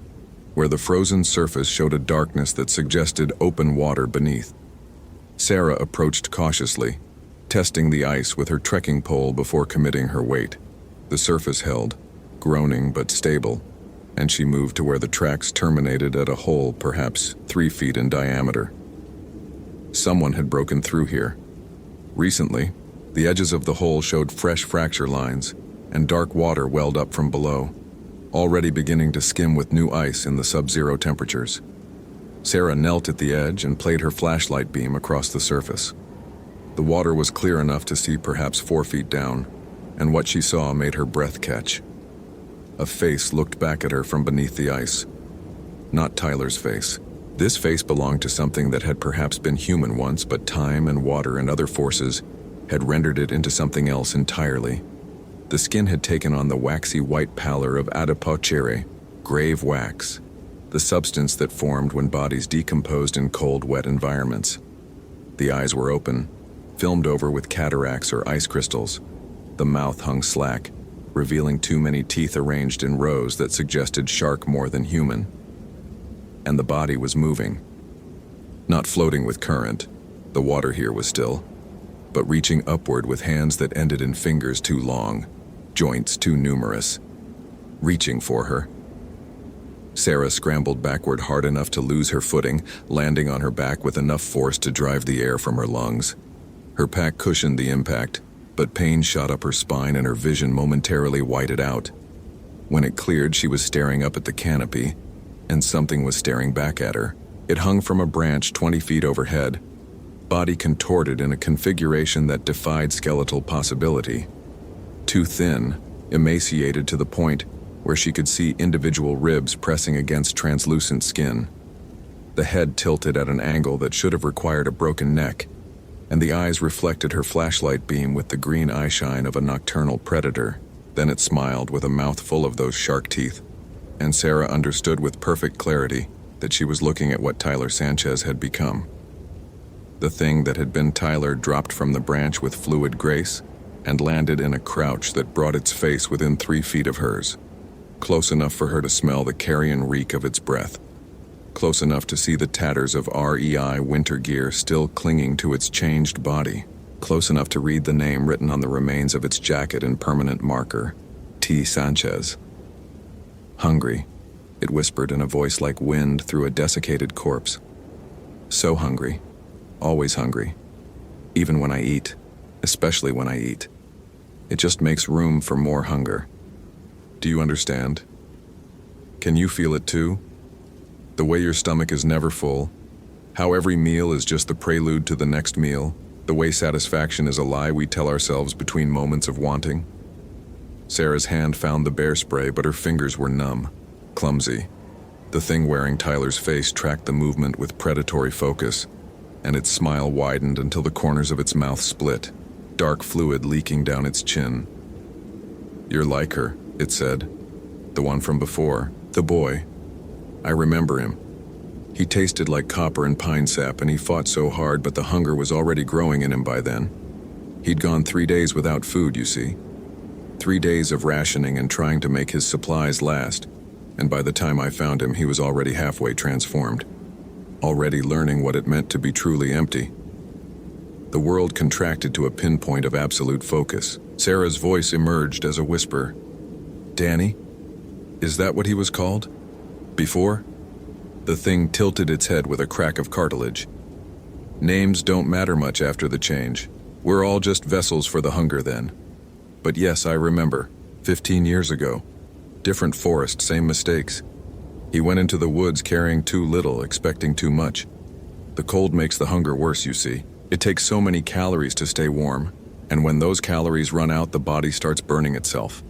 where the frozen surface showed a darkness that suggested open water beneath. Sarah approached cautiously, testing the ice with her trekking pole before committing her weight. The surface held, groaning but stable, and she moved to where the tracks terminated at a hole perhaps 3 feet in diameter. Someone had broken through here. Recently, the edges of the hole showed fresh fracture lines, and dark water welled up from below, already beginning to skim with new ice in the sub-zero temperatures. Sarah knelt at the edge and played her flashlight beam across the surface. The water was clear enough to see perhaps 4 feet down, and what she saw made her breath catch. A face looked back at her from beneath the ice. Not Tyler's face. This face belonged to something that had perhaps been human once, but time and water and other forces had rendered it into something else entirely. The skin had taken on the waxy white pallor of adipocere, grave wax, the substance that formed when bodies decomposed in cold, wet environments. The eyes were open, filmed over with cataracts or ice crystals. The mouth hung slack, revealing too many teeth arranged in rows that suggested shark more than human. And the body was moving. Not floating with current, the water here was still, but reaching upward with hands that ended in fingers too long, joints too numerous, reaching for her. Sarah scrambled backward hard enough to lose her footing, landing on her back with enough force to drive the air from her lungs. Her pack cushioned the impact, but pain shot up her spine and her vision momentarily whited out. When it cleared, she was staring up at the canopy, and something was staring back at her. It hung from a branch 20 feet overhead, body contorted in a configuration that defied skeletal possibility. Too thin, emaciated to the point where she could see individual ribs pressing against translucent skin. The head tilted at an angle that should have required a broken neck, and the eyes reflected her flashlight beam with the green eyeshine of a nocturnal predator. Then it smiled with a mouth full of those shark teeth, and Sarah understood with perfect clarity that she was looking at what Tyler Sanchez had become. The thing that had been Tyler dropped from the branch with fluid grace and landed in a crouch that brought its face within 3 feet of hers, close enough for her to smell the carrion reek of its breath, close enough to see the tatters of REI winter gear still clinging to its changed body, close enough to read the name written on the remains of its jacket in permanent marker, T. Sanchez. "Hungry," it whispered in a voice like wind through a desiccated corpse. "So hungry. Always hungry. Even when I eat. Especially when I eat. It just makes room for more hunger. Do you understand? Can you feel it too? The way your stomach is never full. How every meal is just the prelude to the next meal. The way satisfaction is a lie we tell ourselves between moments of wanting." Sarah's hand found the bear spray, but her fingers were numb, clumsy. The thing wearing Tyler's face tracked the movement with predatory focus, and its smile widened until the corners of its mouth split, dark fluid leaking down its chin. "You're like her," it said. "The one from before, the boy. I remember him. He tasted like copper and pine sap, and he fought so hard, but the hunger was already growing in him by then. He'd gone 3 days without food, you see. 3 days of rationing and trying to make his supplies last, and by the time I found him, he was already halfway transformed. Already learning what it meant to be truly empty." The world contracted to a pinpoint of absolute focus. Sarah's voice emerged as a whisper. "Danny? Is that what he was called? Before?" The thing tilted its head with a crack of cartilage. "Names don't matter much after the change. We're all just vessels for the hunger then. But yes, I remember. 15 years ago. Different forest, same mistakes. He went into the woods carrying too little, expecting too much. The cold makes the hunger worse, you see. It takes so many calories to stay warm, and when those calories run out, the body starts burning itself.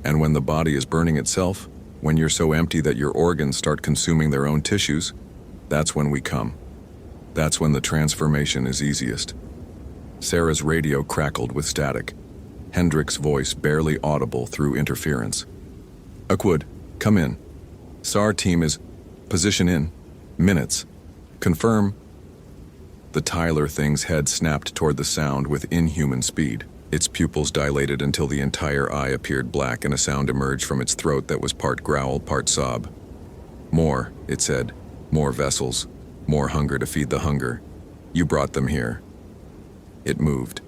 And when the body is burning itself, when you're so empty that your organs start consuming their own tissues, that's when we come. That's when the transformation is easiest." Sarah's radio crackled with static, Hendrick's voice barely audible through interference. "Oakwood, come in. SAR team is position in minutes. Confirm." The Tyler thing's head snapped toward the sound with inhuman speed. Its pupils dilated until the entire eye appeared black and a sound emerged from its throat that was part growl, part sob. "More," it said. "More vessels. More hunger to feed the hunger. You brought them here." It moved.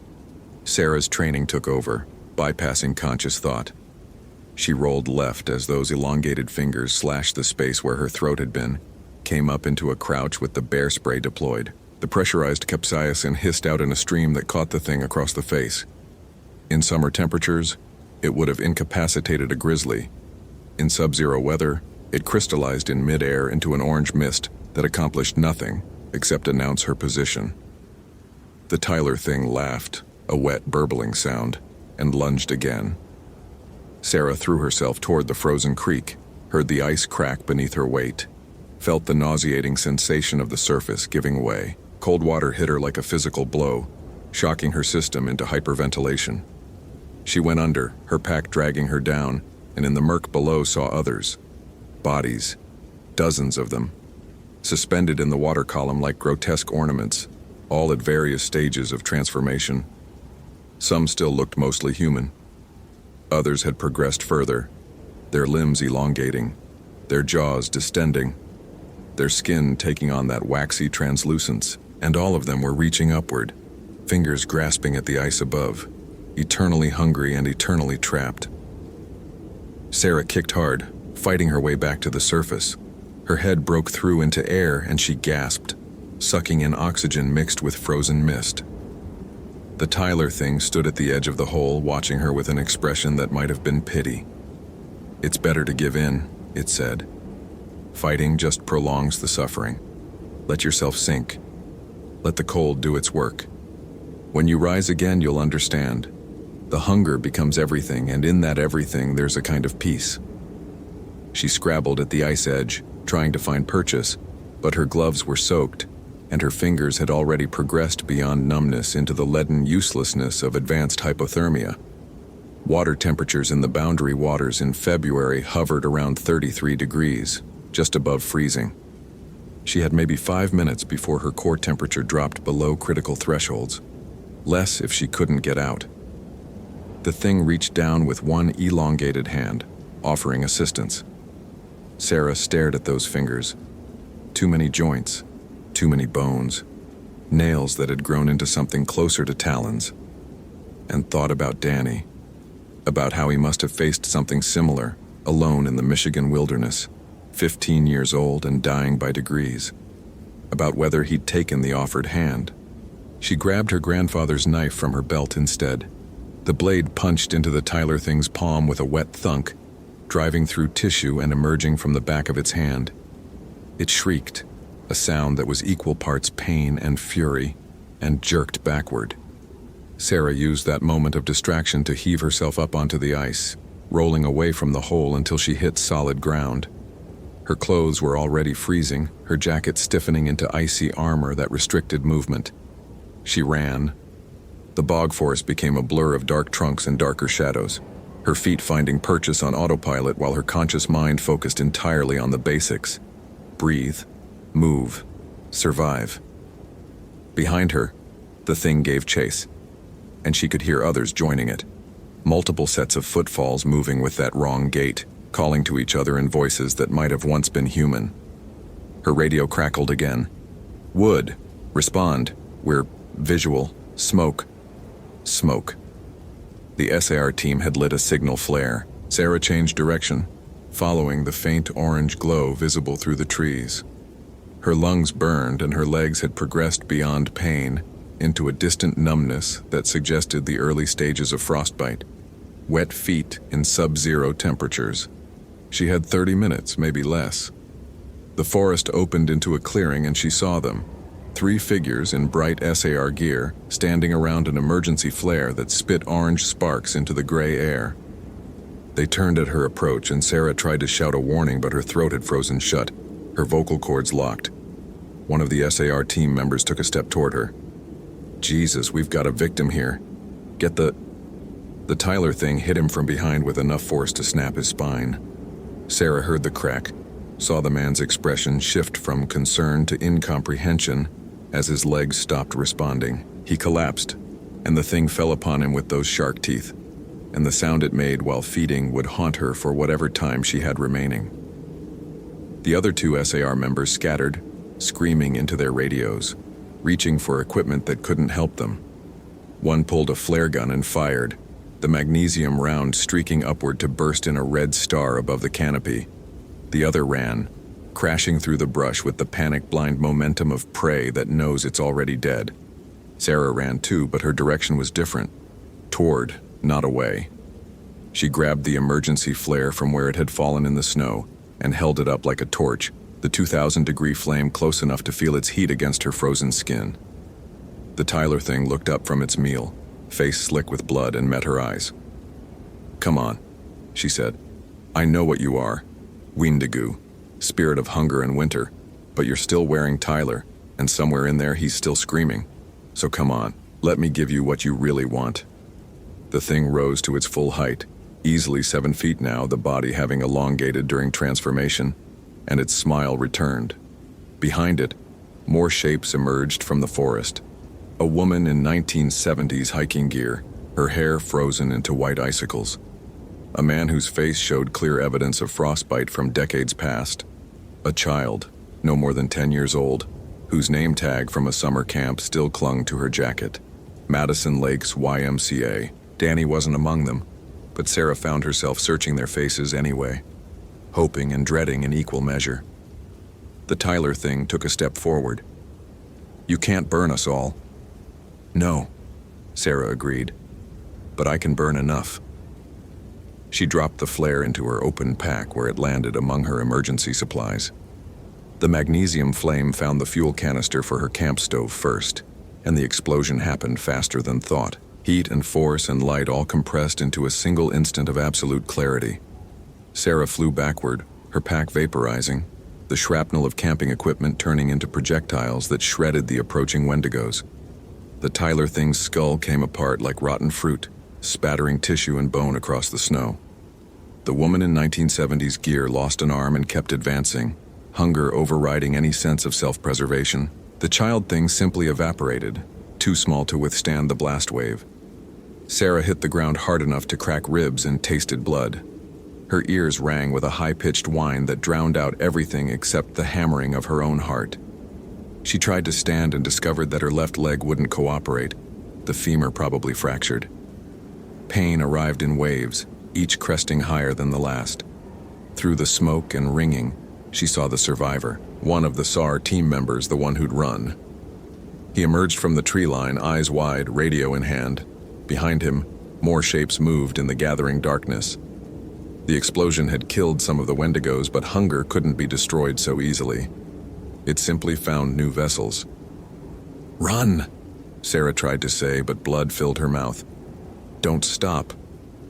Sarah's training took over, bypassing conscious thought. She rolled left as those elongated fingers slashed the space where her throat had been, came up into a crouch with the bear spray deployed. The pressurized capsaicin hissed out in a stream that caught the thing across the face. In summer temperatures, it would have incapacitated a grizzly. In sub-zero weather, it crystallized in mid-air into an orange mist that accomplished nothing except announce her position. The Tyler thing laughed, a wet burbling sound, and lunged again. Sarah threw herself toward the frozen creek, heard the ice crack beneath her weight, felt the nauseating sensation of the surface giving way. Cold water hit her like a physical blow, shocking her system into hyperventilation. She went under, her pack dragging her down, and in the murk below saw others. Bodies. Dozens of them. Suspended in the water column like grotesque ornaments, all at various stages of transformation. Some still looked mostly human. Others had progressed further, their limbs elongating, their jaws distending, their skin taking on that waxy translucence, and all of them were reaching upward, fingers grasping at the ice above, eternally hungry and eternally trapped. Sarah kicked hard, fighting her way back to the surface. Her head broke through into air and she gasped, sucking in oxygen mixed with frozen mist. The Tyler thing stood at the edge of the hole, watching her with an expression that might have been pity. "It's better to give in," it said. "Fighting just prolongs the suffering. Let yourself sink. Let the cold do its work. When you rise again, you'll understand. The hunger becomes everything, and in that everything there's a kind of peace. She scrabbled at the ice edge, trying to find purchase, but her gloves were soaked, and her fingers had already progressed beyond numbness into the leaden uselessness of advanced hypothermia. Water temperatures in the boundary waters in February hovered around 33 degrees, just above freezing. She had maybe 5 minutes before her core temperature dropped below critical thresholds, less if she couldn't get out. The thing reached down with one elongated hand, offering assistance. Sarah stared at those fingers. Too many joints, too many bones, nails that had grown into something closer to talons, and thought about Danny, about how he must have faced something similar, alone in the Michigan wilderness, 15 years old and dying by degrees, about whether he'd taken the offered hand. She grabbed her grandfather's knife from her belt instead. The blade punched into the Tyler thing's palm with a wet thunk, driving through tissue and emerging from the back of its hand. It shrieked, a sound that was equal parts pain and fury, and jerked backward. Sarah used that moment of distraction to heave herself up onto the ice, rolling away from the hole until she hit solid ground. Her clothes were already freezing, her jacket stiffening into icy armor that restricted movement. She ran. The bog forest became a blur of dark trunks and darker shadows, her feet finding purchase on autopilot while her conscious mind focused entirely on the basics. Breathe, move, survive. Behind her, the thing gave chase, and she could hear others joining it. Multiple sets of footfalls moving with that wrong gait, calling to each other in voices that might have once been human. Her radio crackled again. Wood, respond, we're visual, smoke. Smoke. The SAR team had lit a signal flare. Sarah changed direction, following the faint orange glow visible through the trees. Her lungs burned and her legs had progressed beyond pain into a distant numbness that suggested the early stages of frostbite. Wet feet in sub-zero temperatures. She had 30 minutes, maybe less. The forest opened into a clearing and she saw them. 3 figures in bright SAR gear, standing around an emergency flare that spit orange sparks into the gray air. They turned at her approach and Sarah tried to shout a warning, but her throat had frozen shut, her vocal cords locked. One of the SAR team members took a step toward her. Jesus, we've got a victim here. Get the Tyler thing hit him from behind with enough force to snap his spine. Sarah heard the crack, saw the man's expression shift from concern to incomprehension as his legs stopped responding. He collapsed, and the thing fell upon him with those shark teeth, and the sound it made while feeding would haunt her for whatever time she had remaining. The other 2 SAR members scattered, screaming into their radios, reaching for equipment that couldn't help them. One pulled a flare gun and fired, the magnesium round streaking upward to burst in a red star above the canopy. The other ran, crashing through the brush with the panic-blind momentum of prey that knows it's already dead. Sarah ran too, but her direction was different. Toward, not away. She grabbed the emergency flare from where it had fallen in the snow and held it up like a torch, the 2,000-degree flame close enough to feel its heat against her frozen skin. The Tyler thing looked up from its meal, face slick with blood, and met her eyes. Come on, she said. I know what you are. Wendigo, spirit of hunger and winter, but you're still wearing Tyler, and somewhere in there he's still screaming. So come on, let me give you what you really want. The thing rose to its full height, easily 7 feet now, the body having elongated during transformation, and its smile returned. Behind it, more shapes emerged from the forest. A woman in 1970s hiking gear, her hair frozen into white icicles. A man whose face showed clear evidence of frostbite from decades past. A child, no more than 10 years old, whose name tag from a summer camp still clung to her jacket. Madison Lakes YMCA. Danny wasn't among them, but Sarah found herself searching their faces anyway, hoping and dreading in equal measure. The Tyler thing took a step forward. You can't burn us all. No, Sarah agreed, but I can burn enough. She dropped the flare into her open pack where it landed among her emergency supplies. The magnesium flame found the fuel canister for her camp stove first, and the explosion happened faster than thought. Heat and force and light all compressed into a single instant of absolute clarity. Sarah flew backward, her pack vaporizing, the shrapnel of camping equipment turning into projectiles that shredded the approaching Wendigos. The Tyler thing's skull came apart like rotten fruit, spattering tissue and bone across the snow. The woman in 1970s gear lost an arm and kept advancing, hunger overriding any sense of self-preservation. The child thing simply evaporated, too small to withstand the blast wave. Sarah hit the ground hard enough to crack ribs and tasted blood. Her ears rang with a high-pitched whine that drowned out everything except the hammering of her own heart. She tried to stand and discovered that her left leg wouldn't cooperate, the femur probably fractured. Pain arrived in waves, each cresting higher than the last. Through the smoke and ringing, she saw the survivor, one of the SAR team members, the one who'd run. He emerged from the tree line, eyes wide, radio in hand. Behind him, more shapes moved in the gathering darkness. The explosion had killed some of the Wendigos, but hunger couldn't be destroyed so easily. It simply found new vessels. "Run!" Sarah tried to say, but blood filled her mouth. "Don't stop.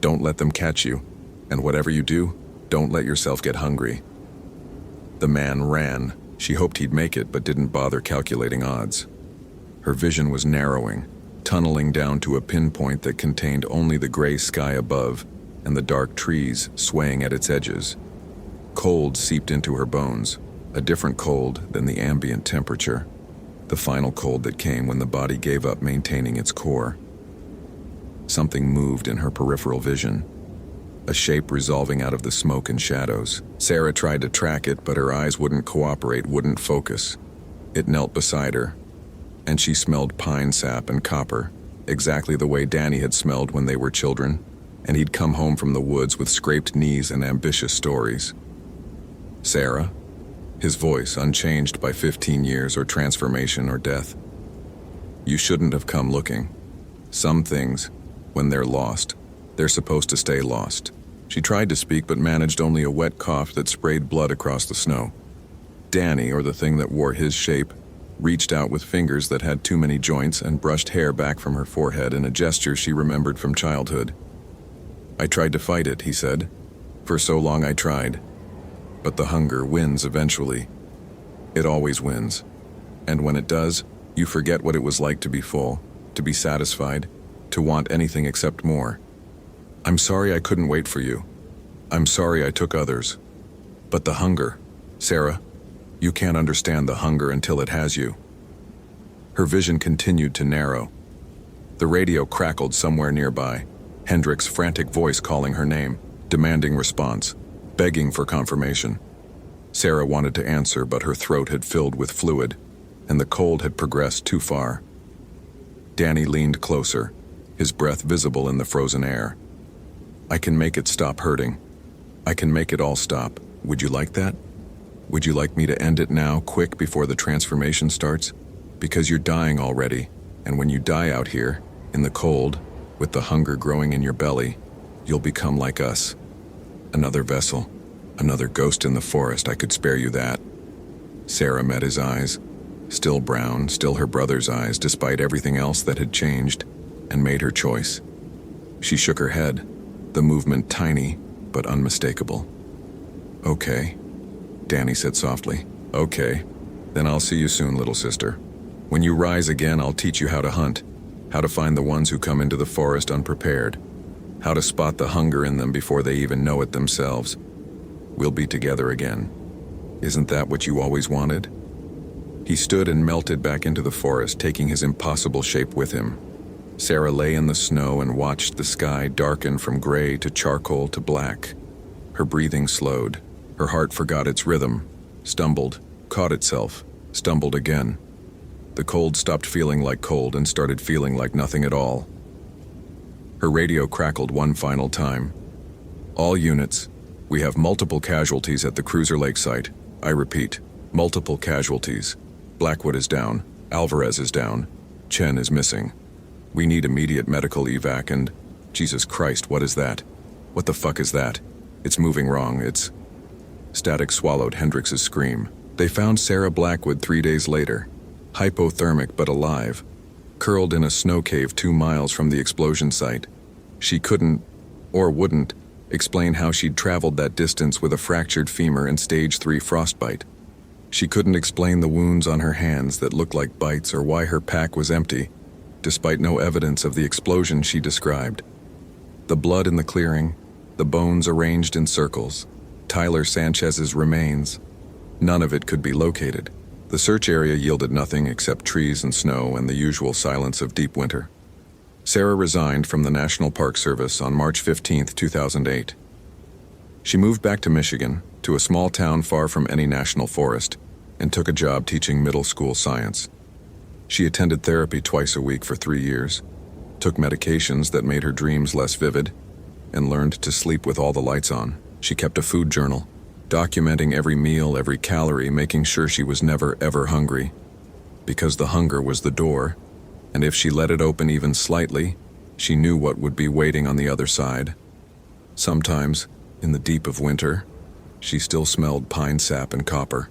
Don't let them catch you. And whatever you do, don't let yourself get hungry." The man ran. She hoped he'd make it, but didn't bother calculating odds. Her vision was narrowing, tunneling down to a pinpoint that contained only the gray sky above and the dark trees swaying at its edges. Cold seeped into her bones, a different cold than the ambient temperature, the final cold that came when the body gave up maintaining its core. Something moved in her peripheral vision, a shape resolving out of the smoke and shadows. Sarah tried to track it, but her eyes wouldn't cooperate, wouldn't focus. It knelt beside her, and she smelled pine sap and copper, exactly the way Danny had smelled when they were children, and he'd come home from the woods with scraped knees and ambitious stories. "Sarah?" His voice unchanged by 15 years or transformation or death. "You shouldn't have come looking. Some things, when they're lost, they're supposed to stay lost." She tried to speak but managed only a wet cough that sprayed blood across the snow. Danny, or the thing that wore his shape, reached out with fingers that had too many joints and brushed hair back from her forehead in a gesture she remembered from childhood. "I tried to fight it," he said. "For so long I tried. But the hunger wins eventually. It always wins. And when it does, you forget what it was like to be full, to be satisfied, to want anything except more. I'm sorry I couldn't wait for you. I'm sorry I took others. But the hunger, Sarah, you can't understand the hunger until it has you." Her vision continued to narrow. The radio crackled somewhere nearby, Hendricks' frantic voice calling her name, demanding response, begging for confirmation. Sarah wanted to answer, but her throat had filled with fluid, and the cold had progressed too far. Danny leaned closer, his breath visible in the frozen air. "I can make it stop hurting. I can make it all stop. Would you like that? Would you like me to end it now, quick, before the transformation starts? Because you're dying already, and when you die out here, in the cold, with the hunger growing in your belly, you'll become like us. Another vessel, another ghost in the forest. I could spare you that." Sarah met his eyes, still brown, still her brother's eyes, despite everything else that had changed, and made her choice. She shook her head, the movement tiny but unmistakable. "Okay," Danny said softly. "Okay, then I'll see you soon, little sister. When you rise again, I'll teach you how to hunt, how to find the ones who come into the forest unprepared, how to spot the hunger in them before they even know it themselves. We'll be together again. Isn't that what you always wanted?" He stood and melted back into the forest, taking his impossible shape with him. Sarah lay in the snow and watched the sky darken from gray to charcoal to black. Her breathing slowed. Her heart forgot its rhythm, stumbled, caught itself, stumbled again. The cold stopped feeling like cold and started feeling like nothing at all. Her radio crackled one final time. "All units, we have multiple casualties at the Cruiser Lake site. I repeat, multiple casualties. Blackwood is down, Alvarez is down, Chen is missing. We need immediate medical evac and... Jesus Christ, what is that? What the fuck is that? It's moving wrong, it's..." Static swallowed Hendricks' scream. They found Sarah Blackwood 3 days later, hypothermic but alive, curled in a snow cave 2 miles from the explosion site. She couldn't, or wouldn't, explain how she'd traveled that distance with a fractured femur and stage 3 frostbite. She couldn't explain the wounds on her hands that looked like bites or why her pack was empty, despite no evidence of the explosion she described. The blood in the clearing, the bones arranged in circles, Tyler Sanchez's remains, none of it could be located. The search area yielded nothing except trees and snow and the usual silence of deep winter. Sarah resigned from the National Park Service on March 15, 2008. She moved back to Michigan, to a small town far from any national forest, and took a job teaching middle school science. She attended therapy twice a week for 3 years, took medications that made her dreams less vivid, and learned to sleep with all the lights on. She kept a food journal, documenting every meal, every calorie, making sure she was never, ever hungry. Because the hunger was the door, and if she let it open even slightly, she knew what would be waiting on the other side. Sometimes, in the deep of winter, she still smelled pine sap and copper.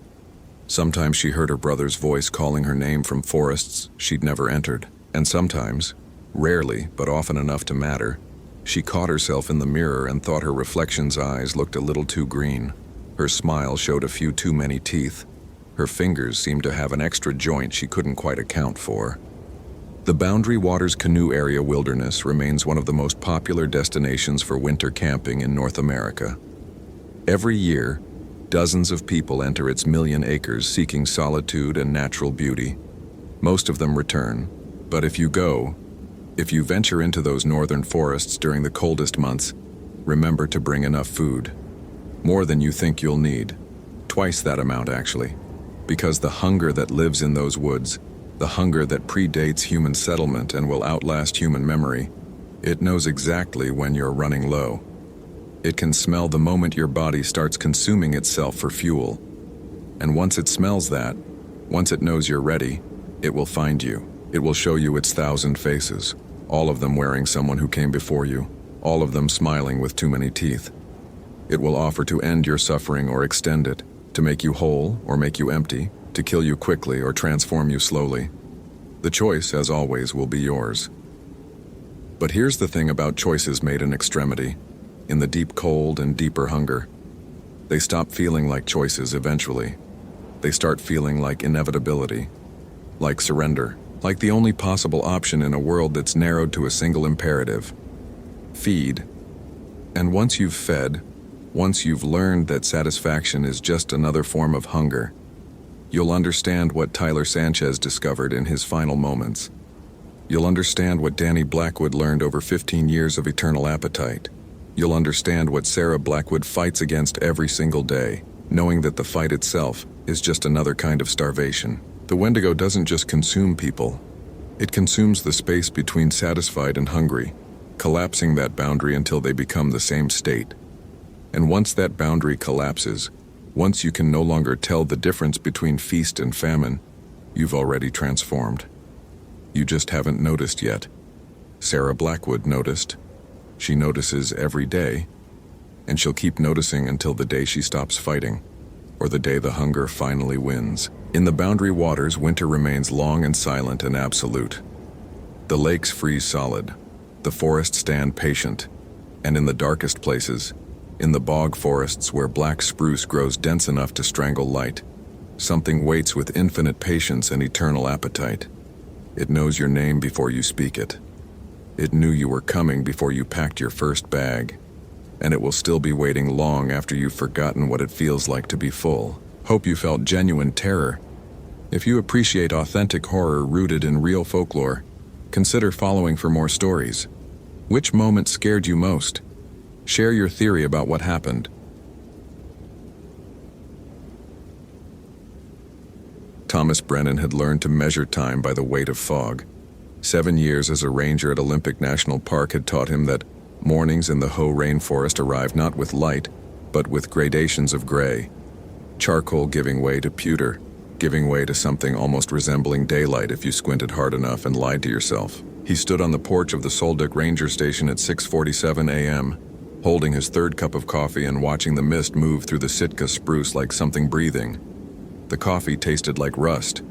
Sometimes she heard her brother's voice calling her name from forests she'd never entered. And sometimes, rarely but often enough to matter, she caught herself in the mirror and thought her reflection's eyes looked a little too green. Her smile showed a few too many teeth. Her fingers seemed to have an extra joint she couldn't quite account for. The Boundary Waters Canoe Area Wilderness remains one of the most popular destinations for winter camping in North America. Every year, dozens of people enter its million acres seeking solitude and natural beauty. Most of them return, but if you venture into those northern forests during the coldest months, remember to bring enough food. More than you think you'll need. Twice that amount, actually. Because the hunger that lives in those woods, the hunger that predates human settlement and will outlast human memory, it knows exactly when you're running low. It can smell the moment your body starts consuming itself for fuel. And once it smells that, once it knows you're ready, it will find you. It will show you its 1,000 faces, all of them wearing someone who came before you, all of them smiling with too many teeth. It will offer to end your suffering or extend it, to make you whole or make you empty, to kill you quickly or transform you slowly. The choice, as always, will be yours. But here's the thing about choices made in extremity, in the deep cold and deeper hunger. They stop feeling like choices eventually. They start feeling like inevitability, like surrender, like the only possible option in a world that's narrowed to a single imperative: feed. And once you've fed, once you've learned that satisfaction is just another form of hunger, you'll understand what Tyler Sanchez discovered in his final moments. You'll understand what Danny Blackwood learned over 15 years of eternal appetite. You'll understand what Sarah Blackwood fights against every single day, knowing that the fight itself is just another kind of starvation. The Wendigo doesn't just consume people. It consumes the space between satisfied and hungry, collapsing that boundary until they become the same state. And once that boundary collapses, once you can no longer tell the difference between feast and famine, you've already transformed. You just haven't noticed yet. Sarah Blackwood noticed. She notices every day, and she'll keep noticing until the day she stops fighting, or the day the hunger finally wins. In the Boundary Waters, winter remains long and silent and absolute. The lakes freeze solid, the forests stand patient, and in the darkest places, in the bog forests where black spruce grows dense enough to strangle light, something waits with infinite patience and eternal appetite. It knows your name before you speak it. It knew you were coming before you packed your first bag, and it will still be waiting long after you've forgotten what it feels like to be full. Hope you felt genuine terror. If you appreciate authentic horror rooted in real folklore, consider following for more stories. Which moment scared you most? Share your theory about what happened. Thomas Brennan had learned to measure time by the weight of fog. 7 years as a ranger at Olympic National Park had taught him that mornings in the Hoh rainforest arrive not with light, but with gradations of gray. Charcoal giving way to pewter, giving way to something almost resembling daylight if you squinted hard enough and lied to yourself. He stood on the porch of the Soldick Ranger Station at 6:47 a.m., holding his third cup of coffee and watching the mist move through the Sitka spruce like something breathing. The coffee tasted like rust.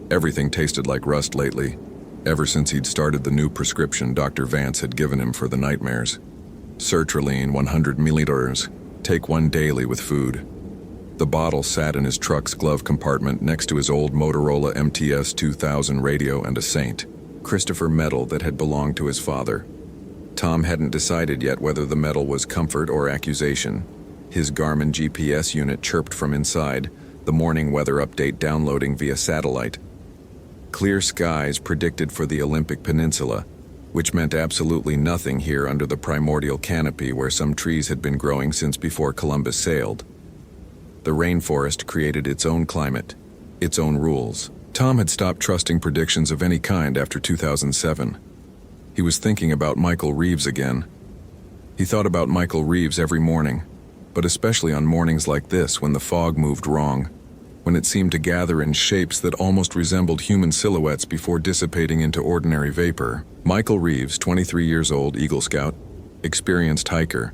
Everything tasted like rust lately, ever since he'd started the new prescription Dr. Vance had given him for the nightmares. Sertraline 100 milliliters. Take one daily with food. The bottle sat in his truck's glove compartment next to his old Motorola MTS 2000 radio and a St. Christopher medal that had belonged to his father. Tom hadn't decided yet whether the medal was comfort or accusation. His Garmin GPS unit chirped from inside, the morning weather update downloading via satellite. Clear skies predicted for the Olympic Peninsula, which meant absolutely nothing here under the primordial canopy where some trees had been growing since before Columbus sailed. The rainforest created its own climate, its own rules. Tom had stopped trusting predictions of any kind after 2007. He was thinking about Michael Reeves again. He thought about Michael Reeves every morning, but especially on mornings like this when the fog moved wrong, when it seemed to gather in shapes that almost resembled human silhouettes before dissipating into ordinary vapor. Michael Reeves, 23 years old, Eagle Scout, experienced hiker,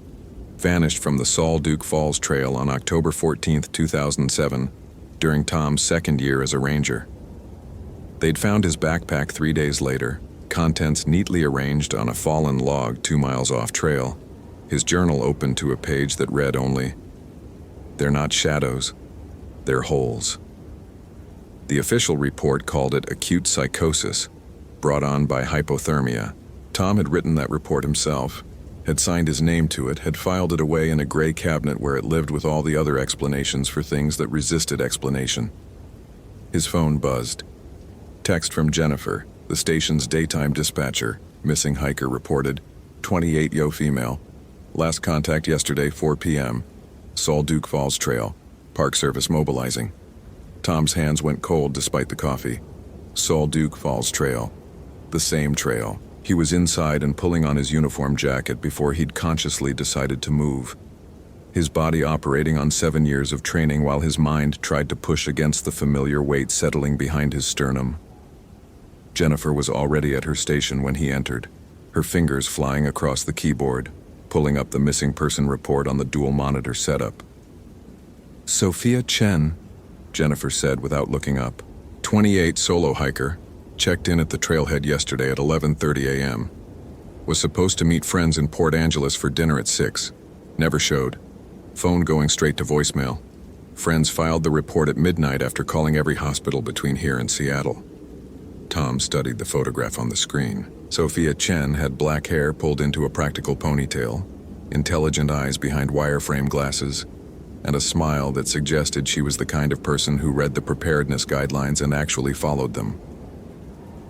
vanished from the Salt Duke Falls Trail on October 14, 2007, during Tom's second year as a ranger. They'd found his backpack 3 days later, contents neatly arranged on a fallen log 2 miles off trail. His journal opened to a page that read only, "They're not shadows, they're holes." The official report called it acute psychosis, brought on by hypothermia. Tom had written that report himself, had signed his name to it, had filed it away in a gray cabinet where it lived with all the other explanations for things that resisted explanation. His phone buzzed. Text from Jennifer, the station's daytime dispatcher. Missing hiker reported, 28-year female. Last contact yesterday, 4 p.m. Salt Duke Falls Trail. Park Service mobilizing. Tom's hands went cold despite the coffee. Salt Duke Falls Trail. The same trail. He was inside and pulling on his uniform jacket before he'd consciously decided to move. His body operating on 7 years of training while his mind tried to push against the familiar weight settling behind his sternum. Jennifer was already at her station when he entered, her fingers flying across the keyboard, pulling up the missing person report on the dual monitor setup. "Sophia Chen," Jennifer said without looking up. 28 solo hiker, checked in at the trailhead yesterday at 11:30 a.m. Was supposed to meet friends in Port Angeles for dinner at 6. Never showed. Phone going straight to voicemail. Friends filed the report at midnight after calling every hospital between here and Seattle. Tom studied the photograph on the screen. Sophia Chen had black hair pulled into a practical ponytail, intelligent eyes behind wireframe glasses, and a smile that suggested she was the kind of person who read the preparedness guidelines and actually followed them.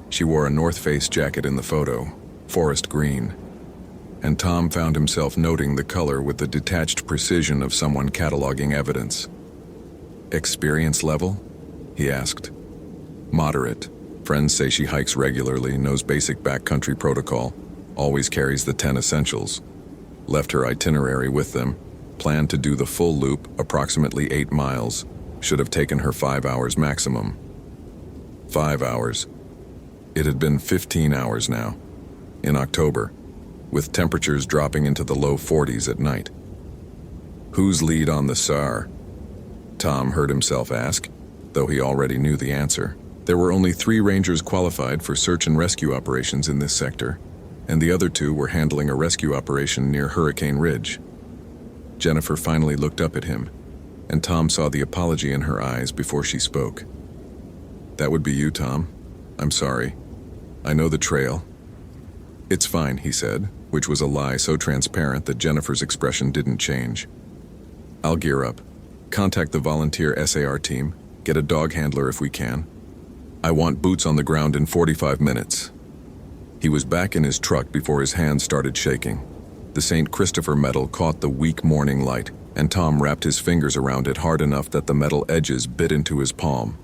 She wore a North Face jacket in the photo, forest green, and Tom found himself noting the color with the detached precision of someone cataloging evidence. "Experience level?" he asked. "Moderate. Friends say she hikes regularly, knows basic backcountry protocol, always carries the 10 essentials. Left her itinerary with them, planned to do the full loop, approximately 8 miles. Should have taken her 5 hours maximum." 5 hours. It had been 15 hours now, in October, with temperatures dropping into the low 40s at night. "Who's lead on the SAR?" Tom heard himself ask, though he already knew the answer. There were only 3 rangers qualified for search and rescue operations in this sector, and the other 2 were handling a rescue operation near Hurricane Ridge. Jennifer finally looked up at him, and Tom saw the apology in her eyes before she spoke. "That would be you, Tom. I'm sorry. I know the trail." "It's fine," he said, which was a lie so transparent that Jennifer's expression didn't change. "I'll gear up. Contact the volunteer SAR team. Get a dog handler if we can. I want boots on the ground in 45 minutes. He was back in his truck before his hands started shaking. The St. Christopher medal caught the weak morning light, and Tom wrapped his fingers around it hard enough that the metal edges bit into his palm.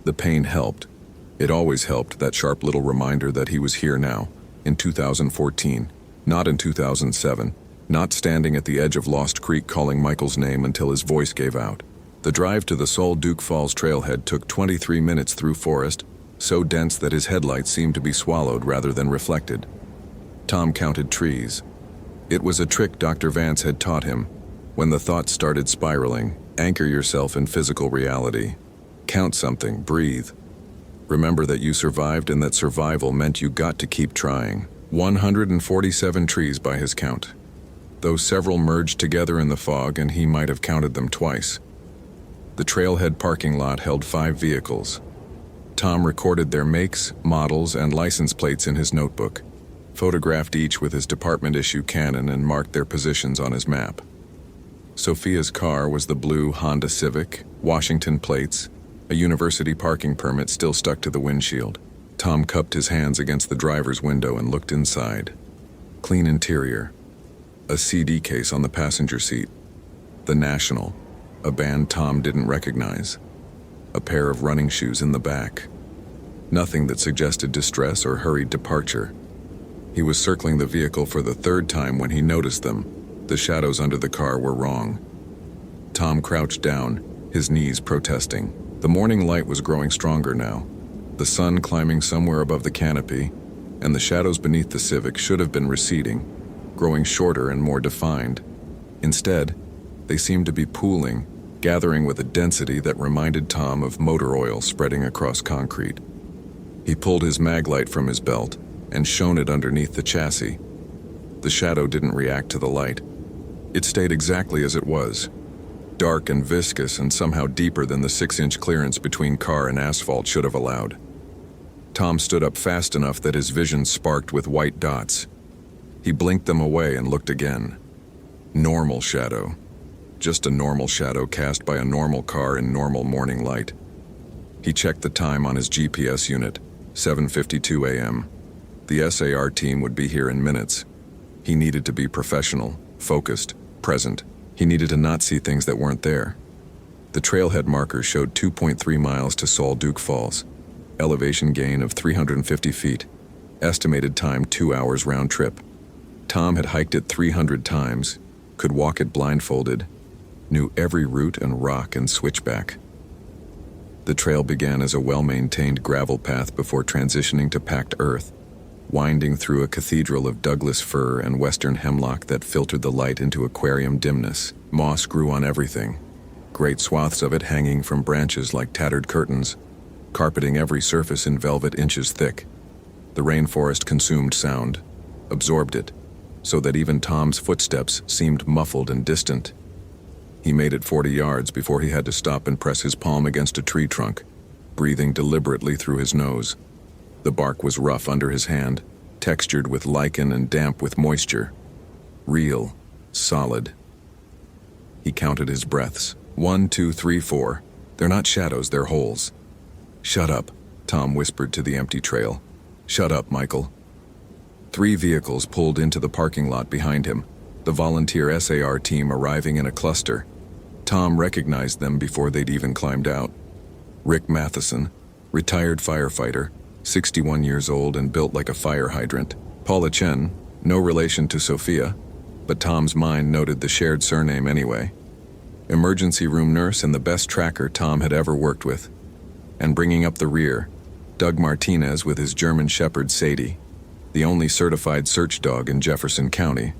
The pain helped. It always helped, that sharp little reminder that he was here now, in 2014, not in 2007, not standing at the edge of Lost Creek calling Michael's name until his voice gave out. The drive to the Salt Duke Falls trailhead took 23 minutes through forest, so dense that his headlights seemed to be swallowed rather than reflected. Tom counted trees. It was a trick Dr. Vance had taught him. When the thoughts started spiraling, anchor yourself in physical reality. Count something, breathe. Remember that you survived and that survival meant you got to keep trying. 147 trees by his count. though several merged together in the fog and he might have counted them twice. The trailhead parking lot held 5 vehicles. Tom recorded their makes, models, and license plates in his notebook, photographed each with his department-issue Canon, and marked their positions on his map. Sophia's car was the blue Honda Civic, Washington plates, a university parking permit still stuck to the windshield. Tom cupped his hands against the driver's window and looked inside. Clean interior. A CD case on the passenger seat. The National, a band Tom didn't recognize. A pair of running shoes in the back. Nothing that suggested distress or hurried departure. He was circling the vehicle for the 3rd time when he noticed them. The shadows under the car were wrong. Tom crouched down, his knees protesting. The morning light was growing stronger now, the sun climbing somewhere above the canopy, and the shadows beneath the Civic should have been receding, growing shorter and more defined. Instead, they seemed to be pooling, gathering with a density that reminded Tom of motor oil spreading across concrete. He pulled his mag light from his belt and shone it underneath the chassis. The shadow didn't react to the light. It stayed exactly as it was, dark and viscous and somehow deeper than the 6-inch clearance between car and asphalt should have allowed. Tom stood up fast enough that his vision sparked with white dots. He blinked them away and looked again. Normal shadow. Just a normal shadow cast by a normal car in normal morning light. He checked the time on his GPS unit, 7:52 a.m. The SAR team would be here in minutes. He needed to be professional, focused, present. He needed to not see things that weren't there. The trailhead marker showed 2.3 miles to Solduke Falls. Elevation gain of 350 feet. Estimated time 2 hours round trip. Tom had hiked it 300 times, could walk it blindfolded, knew every route and rock and switchback. The trail began as a well-maintained gravel path before transitioning to packed earth, winding through a cathedral of Douglas fir and western hemlock that filtered the light into aquarium dimness. Moss grew on everything, great swaths of it hanging from branches like tattered curtains, carpeting every surface in velvet inches thick. The rainforest consumed sound, absorbed it, so that even Tom's footsteps seemed muffled and distant. He made it 40 yards before he had to stop and press his palm against a tree trunk, breathing deliberately through his nose. The bark was rough under his hand, textured with lichen and damp with moisture. Real, solid. He counted his breaths. 1, 2, 3, 4. They're not shadows, they're holes. Shut up, Tom whispered to the empty trail. Shut up, Michael. 3 vehicles pulled into the parking lot behind him, the volunteer SAR team arriving in a cluster. Tom recognized them before they'd even climbed out. Rick Matheson, retired firefighter, 61 years old and built like a fire hydrant. Paula Chen, no relation to Sophia, but Tom's mind noted the shared surname anyway. Emergency room nurse and the best tracker Tom had ever worked with. And bringing up the rear, Doug Martinez with his German Shepherd Sadie, the only certified search dog in Jefferson County.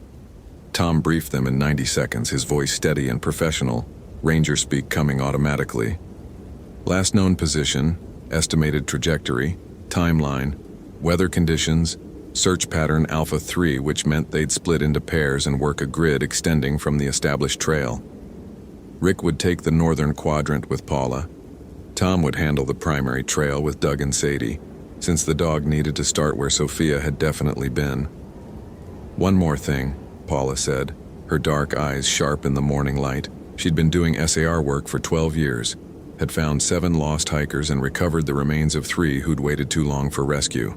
Tom briefed them in 90 seconds, his voice steady and professional, ranger speak coming automatically. Last known position, estimated trajectory, timeline, weather conditions, search pattern Alpha 3, which meant they'd split into pairs and work a grid extending from the established trail. Rick would take the northern quadrant with Paula. Tom would handle the primary trail with Doug and Sadie, since the dog needed to start where Sophia had definitely been. One more thing, Paula said, her dark eyes sharp in the morning light. She'd been doing SAR work for 12 years, had found 7 lost hikers and recovered the remains of 3 who'd waited too long for rescue.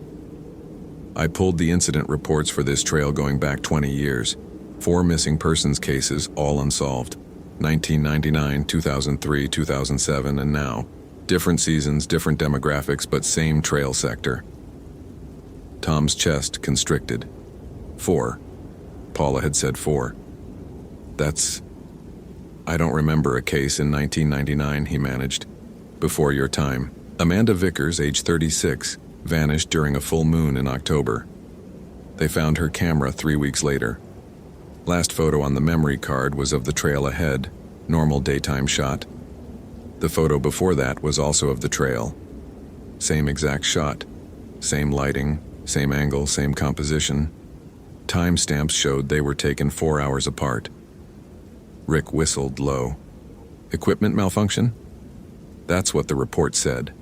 I pulled the incident reports for this trail going back 20 years. 4 missing persons cases, all unsolved. 1999, 2003, 2007, and now. Different seasons, different demographics, but same trail sector. Tom's chest constricted. 4. Paula had said 4. I don't remember a case in 1999, he managed. Before your time. Amanda Vickers, age 36, vanished during a full moon in October. They found her camera 3 weeks later. Last photo on the memory card was of the trail ahead, normal daytime shot. The photo before that was also of the trail. Same exact shot, same lighting, same angle, same composition. Timestamps showed they were taken 4 hours apart. Rick whistled low. Equipment malfunction? That's what the report said.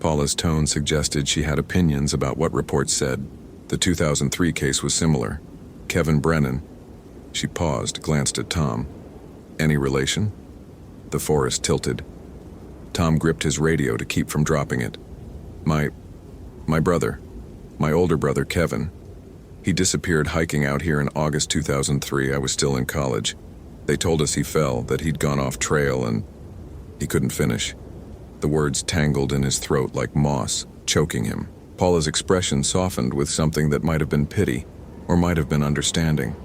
Paula's tone suggested she had opinions about what reports said. The 2003 case was similar. Kevin Brennan. She paused, glanced at Tom. Any relation? The Forrest tilted. Tom gripped his radio to keep from dropping it. My brother. My older brother, Kevin. He disappeared hiking out here in August 2003. I was still in college. They told us he fell, that he'd gone off trail, and he couldn't finish. The words tangled in his throat like moss, choking him. Paula's expression softened with something that might have been pity, or might have been understanding.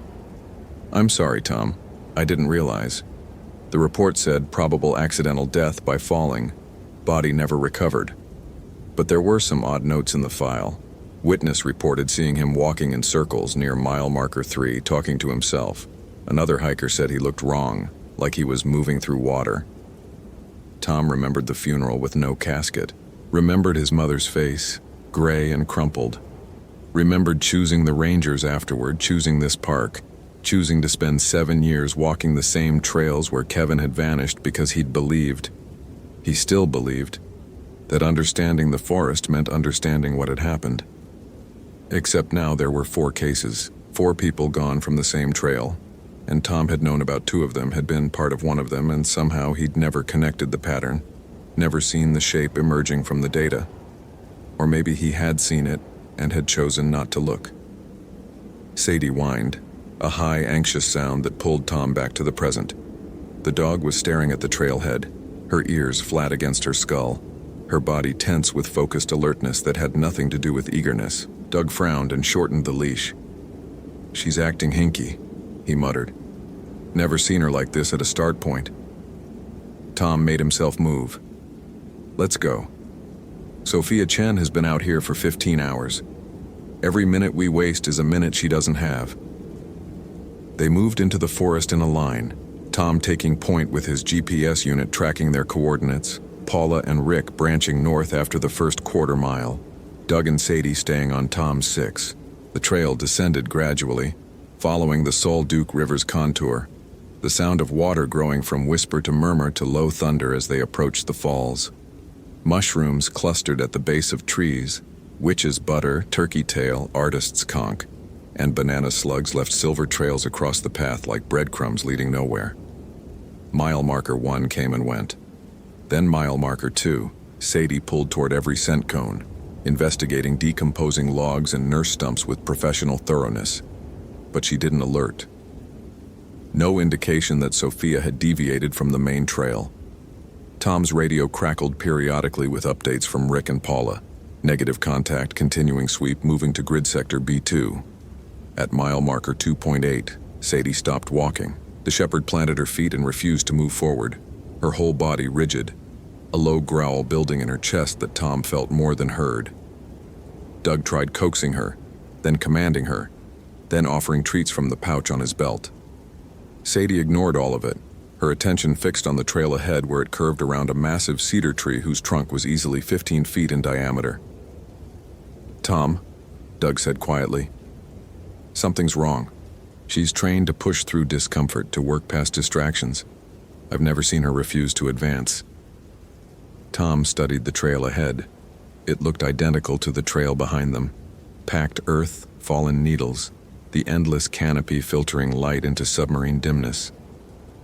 I'm sorry, Tom. I didn't realize. The report said probable accidental death by falling. Body never recovered. But there were some odd notes in the file. Witness reported seeing him walking in circles near mile marker 3, talking to himself. Another hiker said he looked wrong, like he was moving through water. Tom remembered the funeral with no casket. Remembered his mother's face, gray and crumpled. Remembered choosing the Rangers afterward, choosing this park, choosing to spend 7 years walking the same trails where Kevin had vanished because he still believed, that understanding the forest meant understanding what had happened. Except now there were 4 cases, 4 people gone from the same trail, and Tom had known about 2 of them, had been part of one of them, and somehow he'd never connected the pattern, never seen the shape emerging from the data. Or maybe he had seen it and had chosen not to look. Sadie whined, a high, anxious sound that pulled Tom back to the present. The dog was staring at the trailhead, her ears flat against her skull, her body tense with focused alertness that had nothing to do with eagerness. Doug frowned and shortened the leash. She's acting hinky, he muttered. Never seen her like this at a start point. Tom made himself move. Let's go. Sophia Chen has been out here for 15 hours. Every minute we waste is a minute she doesn't have. They moved into the forest in a line, Tom taking point with his GPS unit tracking their coordinates, Paula and Rick branching north after the first quarter mile, Doug and Sadie staying on Tom's 6. The trail descended gradually, following the Sol Duke River's contour, the sound of water growing from whisper to murmur to low thunder as they approached the falls. Mushrooms clustered at the base of trees, witch's butter, turkey tail, artist's conch, and banana slugs left silver trails across the path like breadcrumbs leading nowhere. Mile marker 1 came and went. Then mile marker 2, Sadie pulled toward every scent cone, investigating decomposing logs and nurse stumps with professional thoroughness. But she didn't alert. No indication that Sophia had deviated from the main trail. Tom's radio crackled periodically with updates from Rick and Paula. Negative contact, continuing sweep, moving to grid sector B2. At mile marker 2.8, Sadie stopped walking. The shepherd planted her feet and refused to move forward, her whole body rigid, a low growl building in her chest that Tom felt more than heard. Doug tried coaxing her, then commanding her, then offering treats from the pouch on his belt. Sadie ignored all of it, her attention fixed on the trail ahead where it curved around a massive cedar tree whose trunk was easily 15 feet in diameter. Tom, Doug said quietly, something's wrong. She's trained to push through discomfort, to work past distractions. I've never seen her refuse to advance. Tom studied the trail ahead. It looked identical to the trail behind them. Packed earth, fallen needles, the endless canopy filtering light into submarine dimness.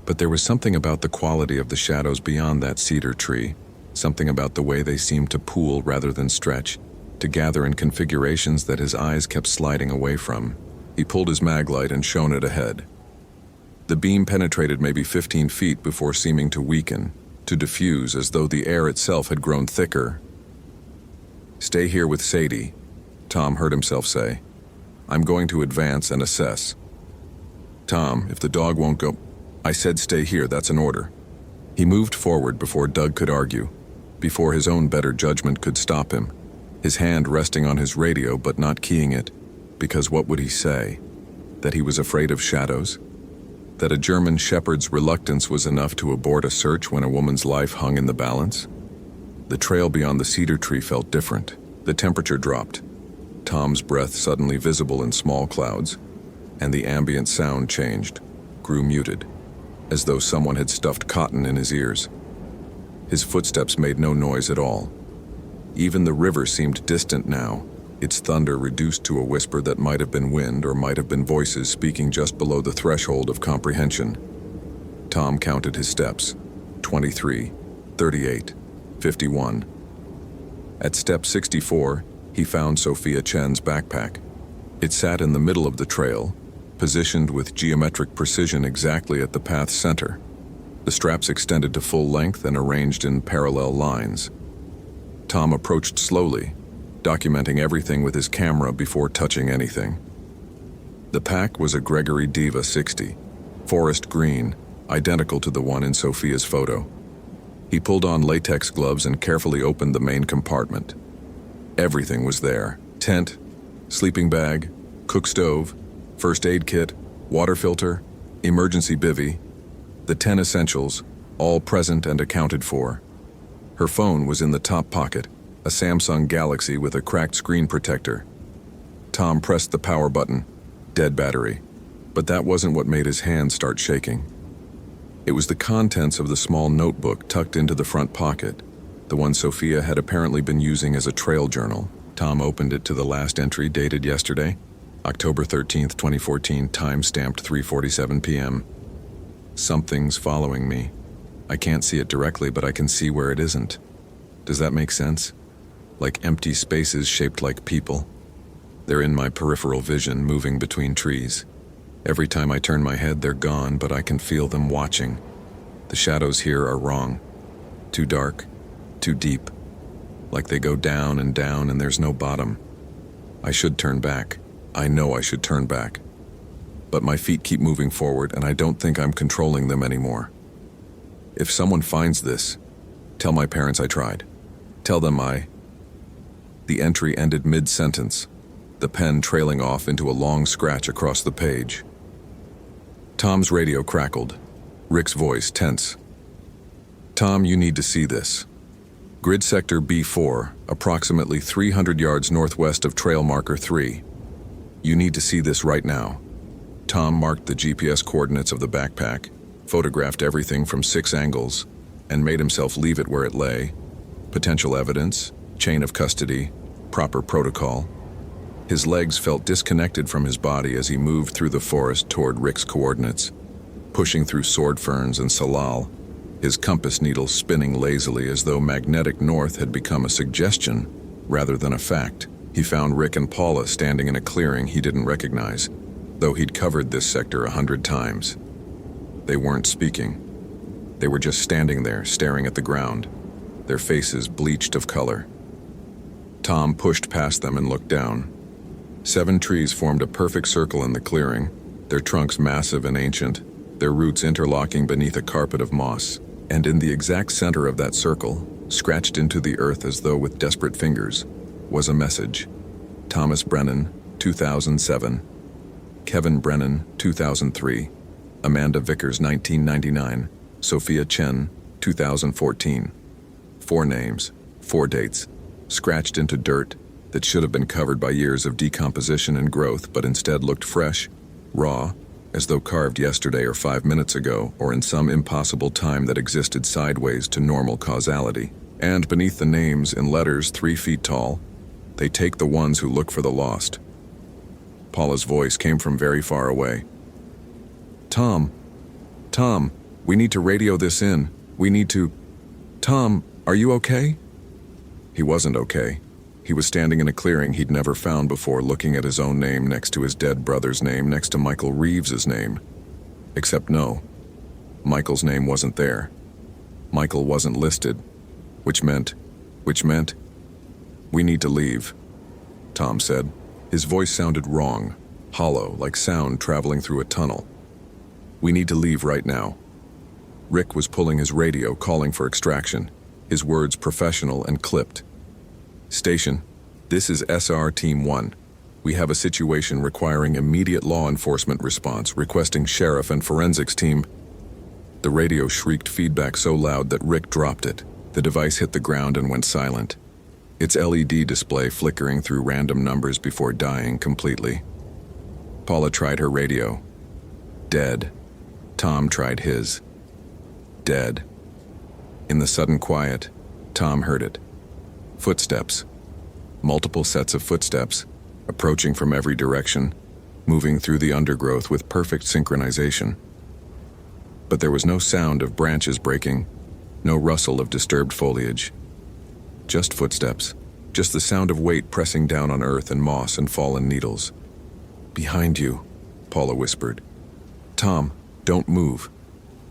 But there was something about the quality of the shadows beyond that cedar tree, something about the way they seemed to pool rather than stretch, to gather in configurations that his eyes kept sliding away from. He pulled his maglite and shone it ahead. The beam penetrated maybe 15 feet before seeming to weaken, to diffuse as though the air itself had grown thicker. Stay here with Sadie, Tom heard himself say. I'm going to advance and assess. Tom, if the dog won't go... I said stay here, that's an order. He moved forward before Doug could argue, before his own better judgment could stop him, his hand resting on his radio but not keying it, because what would he say? That he was afraid of shadows? That a German shepherd's reluctance was enough to abort a search when a woman's life hung in the balance? The trail beyond the cedar tree felt different. The temperature dropped. Tom's breath suddenly visible in small clouds, and the ambient sound changed, grew muted, as though someone had stuffed cotton in his ears. His footsteps made no noise at all. Even the river seemed distant now, its thunder reduced to a whisper that might have been wind or might have been voices speaking just below the threshold of comprehension. Tom counted his steps. 23, 38, 51. At step 64, he found Sophia Chen's backpack. It sat in the middle of the trail, positioned with geometric precision exactly at the path's center. The straps extended to full length and arranged in parallel lines. Tom approached slowly, documenting everything with his camera before touching anything. The pack was a Gregory Diva 60, forest green, identical to the one in Sophia's photo. He pulled on latex gloves and carefully opened the main compartment. Everything was there: tent, sleeping bag, cook stove, first aid kit, water filter, emergency bivvy, the 10 essentials, all present and accounted for. Her phone was in the top pocket, a Samsung Galaxy with a cracked screen protector. Tom pressed the power button, dead battery, but that wasn't what made his hand start shaking. It was the contents of the small notebook tucked into the front pocket, the one Sophia had apparently been using as a trail journal. Tom opened it to the last entry dated yesterday, October 13th, 2014, time stamped 3:47 p.m. Something's following me. I can't see it directly, but I can see where it isn't. Does that make sense? Like empty spaces shaped like people. They're in my peripheral vision, moving between trees. Every time I turn my head, they're gone, but I can feel them watching. The shadows here are wrong. Too dark, too deep. Like they go down and there's no bottom. I should turn back. I know I should turn back. But my feet keep moving forward, and I don't think I'm controlling them anymore. If someone finds this, tell my parents I tried. Tell them The entry ended mid-sentence, the pen trailing off into a long scratch across the page. Tom's radio crackled, Rick's voice tense. Tom, you need to see this. Grid sector B4, approximately 300 yards northwest of trail marker 3. You need to see this right now. Tom marked the GPS coordinates of the backpack, photographed everything from 6 angles, and made himself leave it where it lay. Potential evidence, chain of custody, proper protocol. His legs felt disconnected from his body as he moved through the forest toward Rick's coordinates, pushing through sword ferns and salal, his compass needle spinning lazily as though magnetic north had become a suggestion rather than a fact. He found Rick and Paula standing in a clearing he didn't recognize, though he'd covered this sector 100 times. They weren't speaking. They were just standing there, staring at the ground, their faces bleached of color. Tom pushed past them and looked down. 7 trees formed a perfect circle in the clearing, their trunks massive and ancient, their roots interlocking beneath a carpet of moss. And in the exact center of that circle, scratched into the earth as though with desperate fingers, was a message. Thomas Brennan, 2007. Kevin Brennan, 2003. Amanda Vickers, 1999. Sophia Chen, 2014. 4 names, 4 dates, scratched into dirt that should have been covered by years of decomposition and growth, but instead looked fresh, raw, as though carved yesterday or 5 minutes ago, or in some impossible time that existed sideways to normal causality. And beneath the names, in letters 3 feet tall, they take the ones who look for the lost. Paula's voice came from very far away. Tom, we need to radio this in. We need to... Tom, are you okay? He wasn't okay. He was standing in a clearing he'd never found before, looking at his own name next to his dead brother's name, next to Michael Reeves's name. Except no, Michael's name wasn't there. Michael wasn't listed, which meant, we need to leave, Tom said. His voice sounded wrong, hollow, like sound traveling through a tunnel. We need to leave right now. Rick was pulling his radio, calling for extraction, his words professional and clipped. Station, this is SR Team 1. We have a situation requiring immediate law enforcement response, requesting sheriff and forensics team. The radio shrieked feedback so loud that Rick dropped it. The device hit the ground and went silent. its LED display flickering through random numbers before dying completely. Paula tried her radio. Dead. Tom tried his. Dead. In the sudden quiet, Tom heard it. Footsteps. Multiple sets of footsteps, approaching from every direction, moving through the undergrowth with perfect synchronization. But there was no sound of branches breaking, no rustle of disturbed foliage. Just footsteps, just the sound of weight pressing down on earth and moss and fallen needles. "Behind you," Paula whispered. "Tom, don't move.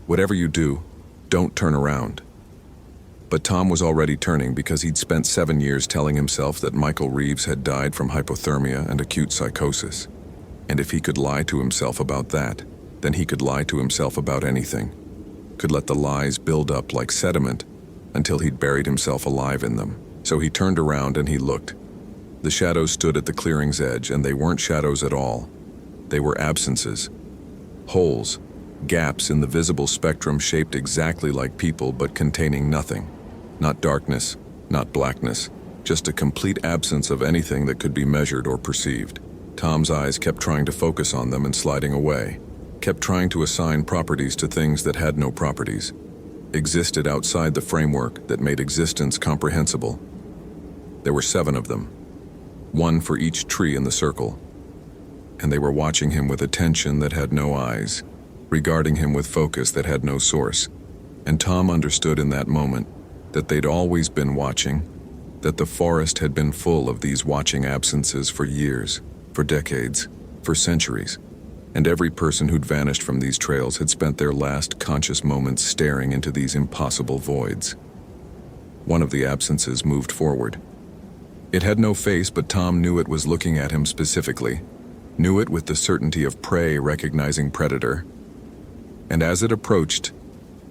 Whatever you do, don't turn around." But Tom was already turning because he'd spent 7 years telling himself that Michael Reeves had died from hypothermia and acute psychosis. And if he could lie to himself about that, then he could lie to himself about anything. Could let the lies build up like sediment until he'd buried himself alive in them. So he turned around and he looked. The shadows stood at the clearing's edge, and they weren't shadows at all. They were absences. Holes, gaps in the visible spectrum shaped exactly like people but containing nothing. Not darkness, not blackness, just a complete absence of anything that could be measured or perceived. Tom's eyes kept trying to focus on them and sliding away, kept trying to assign properties to things that had no properties, existed outside the framework that made existence comprehensible. There were 7 of them, 1 for each tree in the circle, and they were watching him with attention that had no eyes, regarding him with focus that had no source. And Tom understood in that moment that they'd always been watching, that the forest had been full of these watching absences for years, for decades, for centuries, and every person who'd vanished from these trails had spent their last conscious moments staring into these impossible voids. One of the absences moved forward. It had no face, but Tom knew it was looking at him specifically, knew it with the certainty of prey recognizing predator. And as it approached,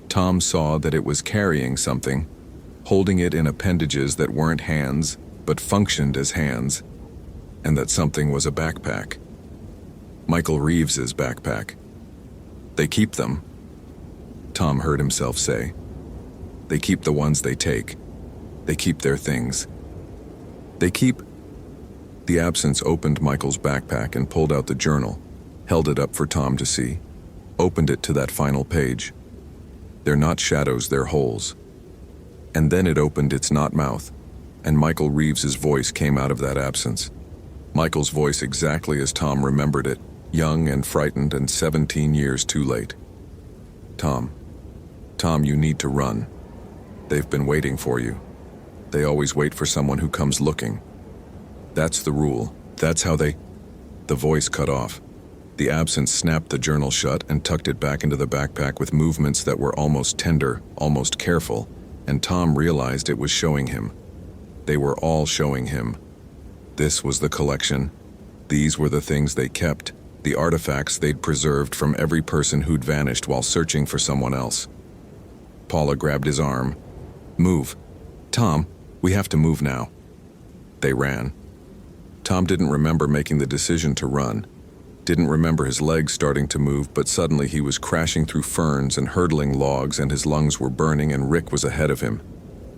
Tom saw that it was carrying something, holding it in appendages that weren't hands, but functioned as hands, and that something was a backpack. Michael Reeves's backpack. "They keep them," Tom heard himself say. "They keep the ones they take. They keep their things. They keep..." The absence opened Michael's backpack and pulled out the journal, held it up for Tom to see, opened it to that final page. They're not shadows, they're holes. And then it opened its not mouth, and Michael Reeves's voice came out of that absence. Michael's voice exactly as Tom remembered it, young and frightened and 17 years too late. "Tom, you need to run. They've been waiting for you. They always wait for someone who comes looking. That's the rule. That's how they..." The voice cut off. The absence snapped the journal shut and tucked it back into the backpack with movements that were almost tender, almost careful, and Tom realized it was showing him. They were all showing him. This was the collection. These were the things they kept, the artifacts they'd preserved from every person who'd vanished while searching for someone else. Paula grabbed his arm. "Move. Tom, we have to move now." They ran. Tom didn't remember making the decision to run. Didn't remember his legs starting to move, but suddenly he was crashing through ferns and hurdling logs, and his lungs were burning, and Rick was ahead of him.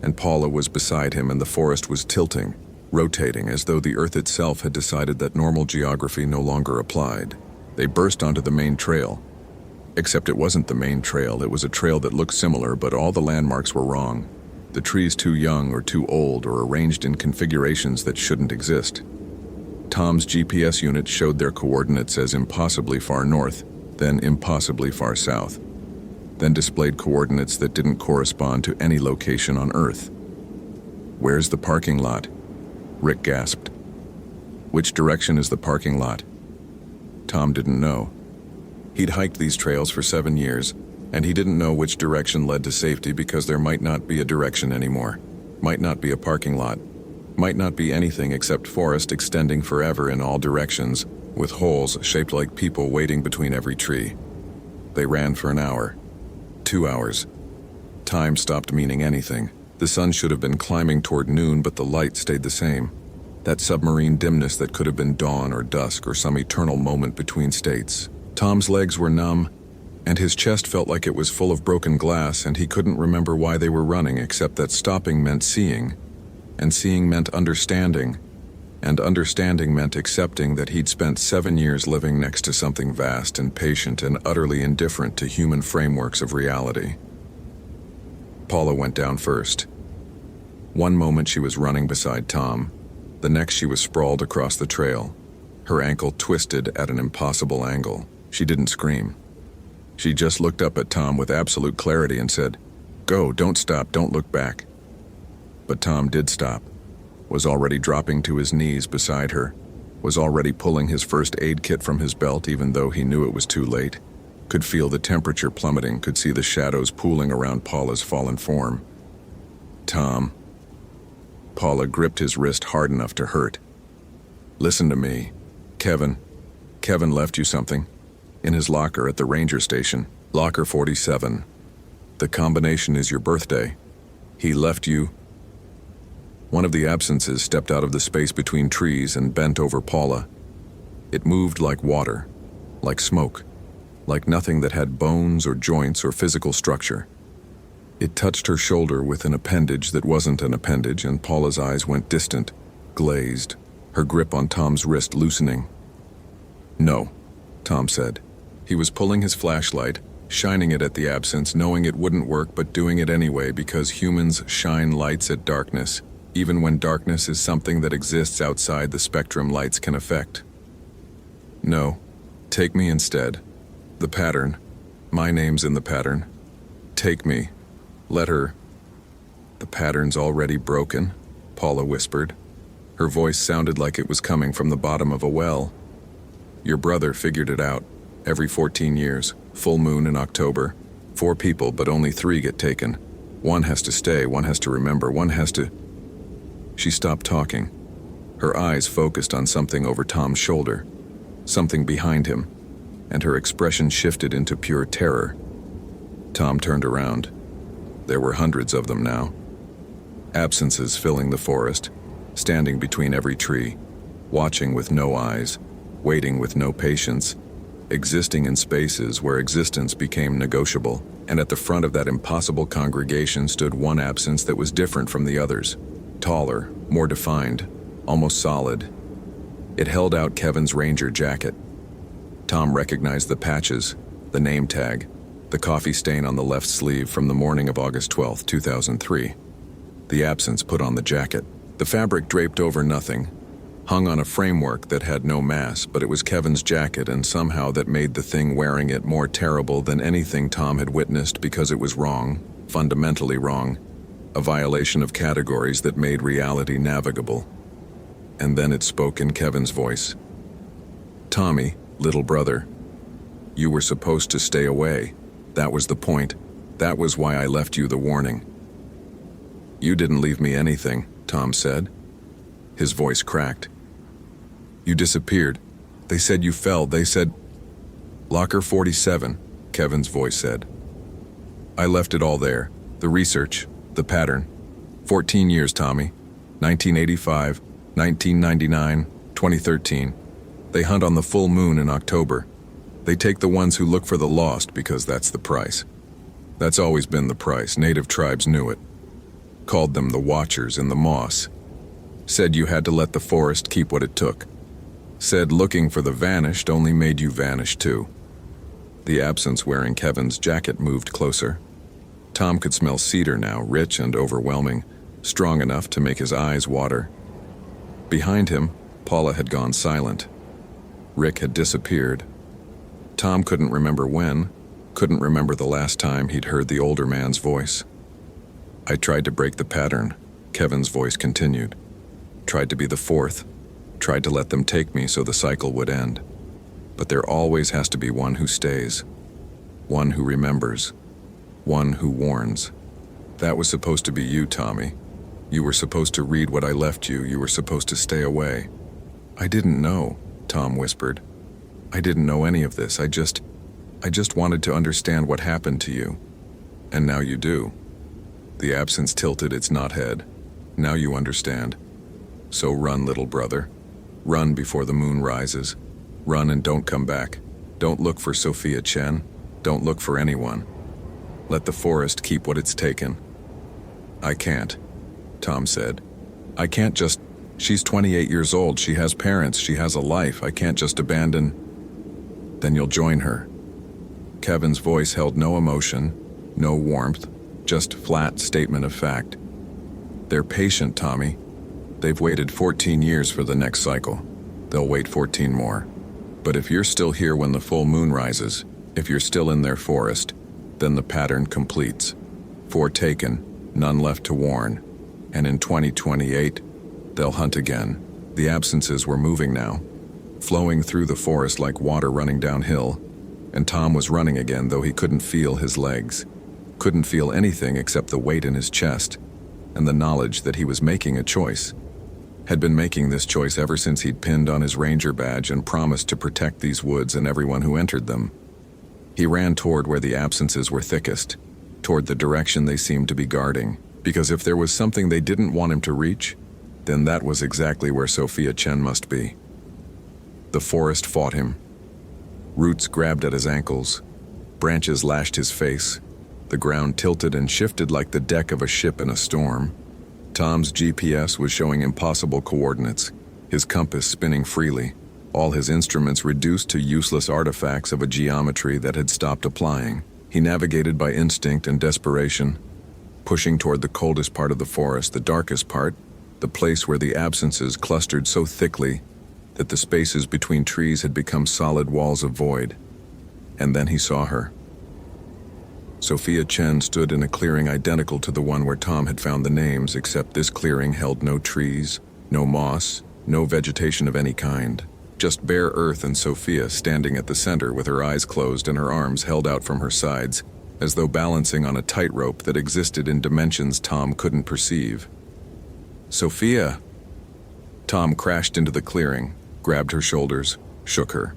And Paula was beside him, and the forest was tilting, rotating, as though the earth itself had decided that normal geography no longer applied. They burst onto the main trail. Except it wasn't the main trail, it was a trail that looked similar, but all the landmarks were wrong. The trees too young or too old, or arranged in configurations that shouldn't exist. Tom's GPS unit showed their coordinates as impossibly far north, then impossibly far south, then displayed coordinates that didn't correspond to any location on Earth. "Where's the parking lot?" Rick gasped. "Which direction is the parking lot?" Tom didn't know. He'd hiked these trails for 7 years, and he didn't know which direction led to safety because there might not be a direction anymore, might not be a parking lot, might not be anything except forest extending forever in all directions, with holes shaped like people waiting between every tree. They ran for an hour, 2 hours. Time stopped meaning anything. The sun should have been climbing toward noon, but the light stayed the same. That submarine dimness that could have been dawn or dusk or some eternal moment between states. Tom's legs were numb, and his chest felt like it was full of broken glass, and he couldn't remember why they were running except that stopping meant seeing. And seeing meant understanding, and understanding meant accepting that he'd spent 7 years living next to something vast and patient and utterly indifferent to human frameworks of reality. Paula went down first. One moment she was running beside Tom, the next she was sprawled across the trail, her ankle twisted at an impossible angle. She didn't scream. She just looked up at Tom with absolute clarity and said, "Go, don't stop, don't look back." But Tom did stop, was already dropping to his knees beside her, was already pulling his first aid kit from his belt even though he knew it was too late, could feel the temperature plummeting, could see the shadows pooling around Paula's fallen form. "Tom." Paula gripped his wrist hard enough to hurt. "Listen to me. Kevin left you something. In his locker at the ranger station, locker 47. The combination is your birthday. He left you." One of the absences stepped out of the space between trees and bent over Paula. It moved like water, like smoke, like nothing that had bones or joints or physical structure. It touched her shoulder with an appendage that wasn't an appendage, and Paula's eyes went distant, glazed, her grip on Tom's wrist loosening. "No," Tom said. He was pulling his flashlight, shining it at the absence, knowing it wouldn't work but doing it anyway because humans shine lights at darkness, even when darkness is something that exists outside the spectrum lights can affect. "No, take me instead. The pattern. My name's in the pattern. Take me. Let her." "The pattern's already broken," Paula whispered. Her voice sounded like it was coming from the bottom of a well. "Your brother figured it out. Every 14 years, full moon in October. 4 people, but only 3 get taken. 1 has to stay, 1 has to remember, 1 has to..." She stopped talking. Her eyes focused on something over Tom's shoulder, something behind him, and her expression shifted into pure terror. Tom turned around. There were hundreds of them now. Absences filling the forest, standing between every tree, watching with no eyes, waiting with no patience, existing in spaces where existence became negotiable, and at the front of that impossible congregation stood one absence that was different from the others, taller, more defined, almost solid. It held out Kevin's ranger jacket. Tom recognized the patches, the name tag, the coffee stain on the left sleeve from the morning of August 12, 2003. The absence put on the jacket. The fabric draped over nothing, hung on a framework that had no mass, but it was Kevin's jacket, and somehow that made the thing wearing it more terrible than anything Tom had witnessed because it was wrong, fundamentally wrong, a violation of categories that made reality navigable. And then it spoke in Kevin's voice. "Tommy, little brother, you were supposed to stay away. That was the point. That was why I left you the warning." "You didn't leave me anything," Tom said. His voice cracked. "You disappeared. They said you fell. They said..." "Locker 47, Kevin's voice said. "I left it all there. The research, the pattern. 14 years, Tommy. 1985, 1999, 2013. They hunt on the full moon in October. They take the ones who look for the lost because that's the price. That's always been the price. Native tribes knew it. Called them the Watchers in the moss. Said you had to let the forest keep what it took. Said looking for the vanished only made you vanish too." The absence wearing Kevin's jacket moved closer. Tom could smell cedar now, rich and overwhelming, strong enough to make his eyes water. Behind him, Paula had gone silent. Rick had disappeared. Tom couldn't remember when, couldn't remember the last time he'd heard the older man's voice. "I tried to break the pattern," Kevin's voice continued. "Tried to be the fourth, tried to let them take me so the cycle would end. But there always has to be one who stays, one who remembers, one who warns. That was supposed to be you, Tommy. You were supposed to read what I left you. You were supposed to stay away." "I didn't know," Tom whispered. "I didn't know any of this. I just wanted to understand what happened to you. And now you do." The absence tilted its knot head. "Now you understand. So run, little brother. Run before the moon rises. Run and don't come back. Don't look for Sophia Chen. Don't look for anyone. Let the forest keep what it's taken." "I can't," Tom said. I can't just... She's 28 years old, she has parents, she has a life, I can't just abandon... Then you'll join her. Kevin's voice held no emotion, no warmth, just flat statement of fact. They're patient, Tommy. They've waited 14 years for the next cycle. They'll wait 14 more. But if you're still here when the full moon rises, if you're still in their forest, then the pattern completes. 4 taken, none left to warn. And in 2028, they'll hunt again. The absences were moving now, flowing through the forest like water running downhill. And Tom was running again, though he couldn't feel his legs. Couldn't feel anything except the weight in his chest, and the knowledge that he was making a choice. Had been making this choice ever since he'd pinned on his ranger badge and promised to protect these woods and everyone who entered them. He ran toward where the absences were thickest, toward the direction they seemed to be guarding, because if there was something they didn't want him to reach, then that was exactly where Sophia Chen must be. The forest fought him. Roots grabbed at his ankles, branches lashed his face, the ground tilted and shifted like the deck of a ship in a storm. Tom's GPS was showing impossible coordinates, his compass spinning freely, all his instruments reduced to useless artifacts of a geometry that had stopped applying. He navigated by instinct and desperation, pushing toward the coldest part of the forest, the darkest part, the place where the absences clustered so thickly that the spaces between trees had become solid walls of void. And then he saw her. Sophia Chen stood in a clearing identical to the one where Tom had found the names, except this clearing held no trees, no moss, no vegetation of any kind. Just bare earth and Sophia standing at the center with her eyes closed and her arms held out from her sides, as though balancing on a tightrope that existed in dimensions Tom couldn't perceive. Sophia! Tom crashed into the clearing, grabbed her shoulders, shook her.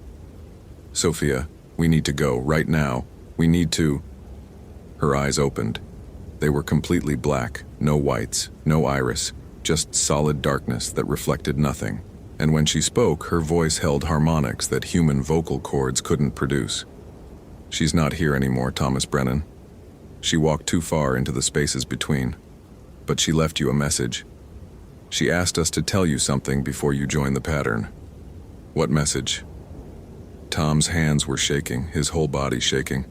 Sophia, we need to go, right now. We need to... Her eyes opened. They were completely black, no whites, no iris, just solid darkness that reflected nothing. And when she spoke, her voice held harmonics that human vocal cords couldn't produce. She's not here anymore, Thomas Brennan. She walked too far into the spaces between. But she left you a message. She asked us to tell you something before you join the pattern. What message? Tom's hands were shaking, his whole body shaking.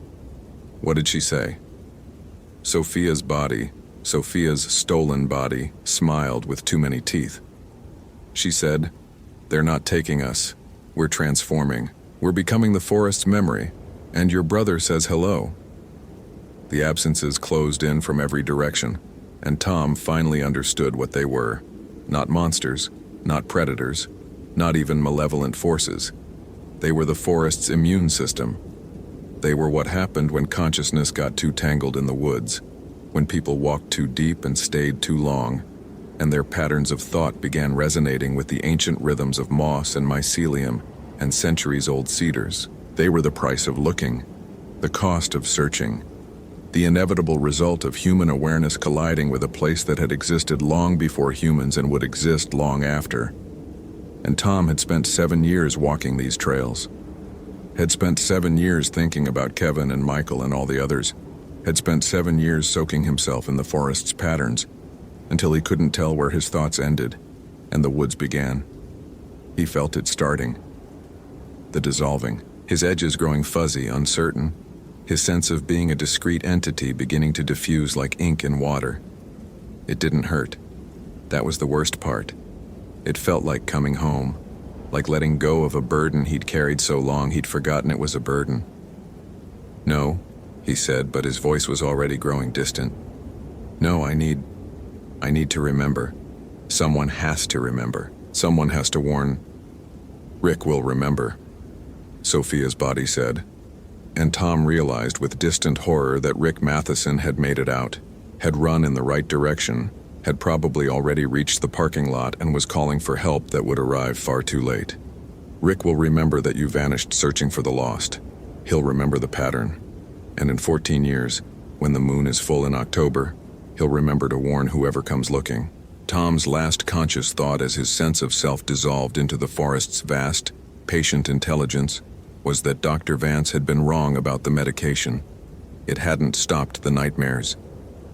What did she say? Sophia's body, Sophia's stolen body, smiled with too many teeth. She said, "They're not taking us. We're transforming. We're becoming the forest's memory. And your brother says hello." The absences closed in from every direction, and Tom finally understood what they were. Not monsters, not predators, not even malevolent forces. They were the forest's immune system. They were what happened when consciousness got too tangled in the woods, when people walked too deep and stayed too long, and their patterns of thought began resonating with the ancient rhythms of moss and mycelium and centuries-old cedars. They were the price of looking, the cost of searching, the inevitable result of human awareness colliding with a place that had existed long before humans and would exist long after. And Tom had spent 7 years walking these trails. Had spent 7 years thinking about Kevin and Michael and all the others. Had spent 7 years soaking himself in the forest's patterns, until he couldn't tell where his thoughts ended and the woods began. He felt it starting. The dissolving, his edges growing fuzzy, uncertain, his sense of being a discrete entity beginning to diffuse like ink in water. It didn't hurt. That was the worst part. It felt like coming home, like letting go of a burden he'd carried so long he'd forgotten it was a burden. "No," he said, but his voice was already growing distant. "No, I need to remember. Someone has to remember. Someone has to warn. Rick will remember," Sophia's body said. And Tom realized with distant horror that Rick Matheson had made it out, had run in the right direction, had probably already reached the parking lot and was calling for help that would arrive far too late. Rick will remember that you vanished searching for the lost. He'll remember the pattern. And in 14 years, when the moon is full in October, he'll remember to warn whoever comes looking. Tom's last conscious thought as his sense of self dissolved into the forest's vast, patient intelligence was that Dr. Vance had been wrong about the medication. It hadn't stopped the nightmares.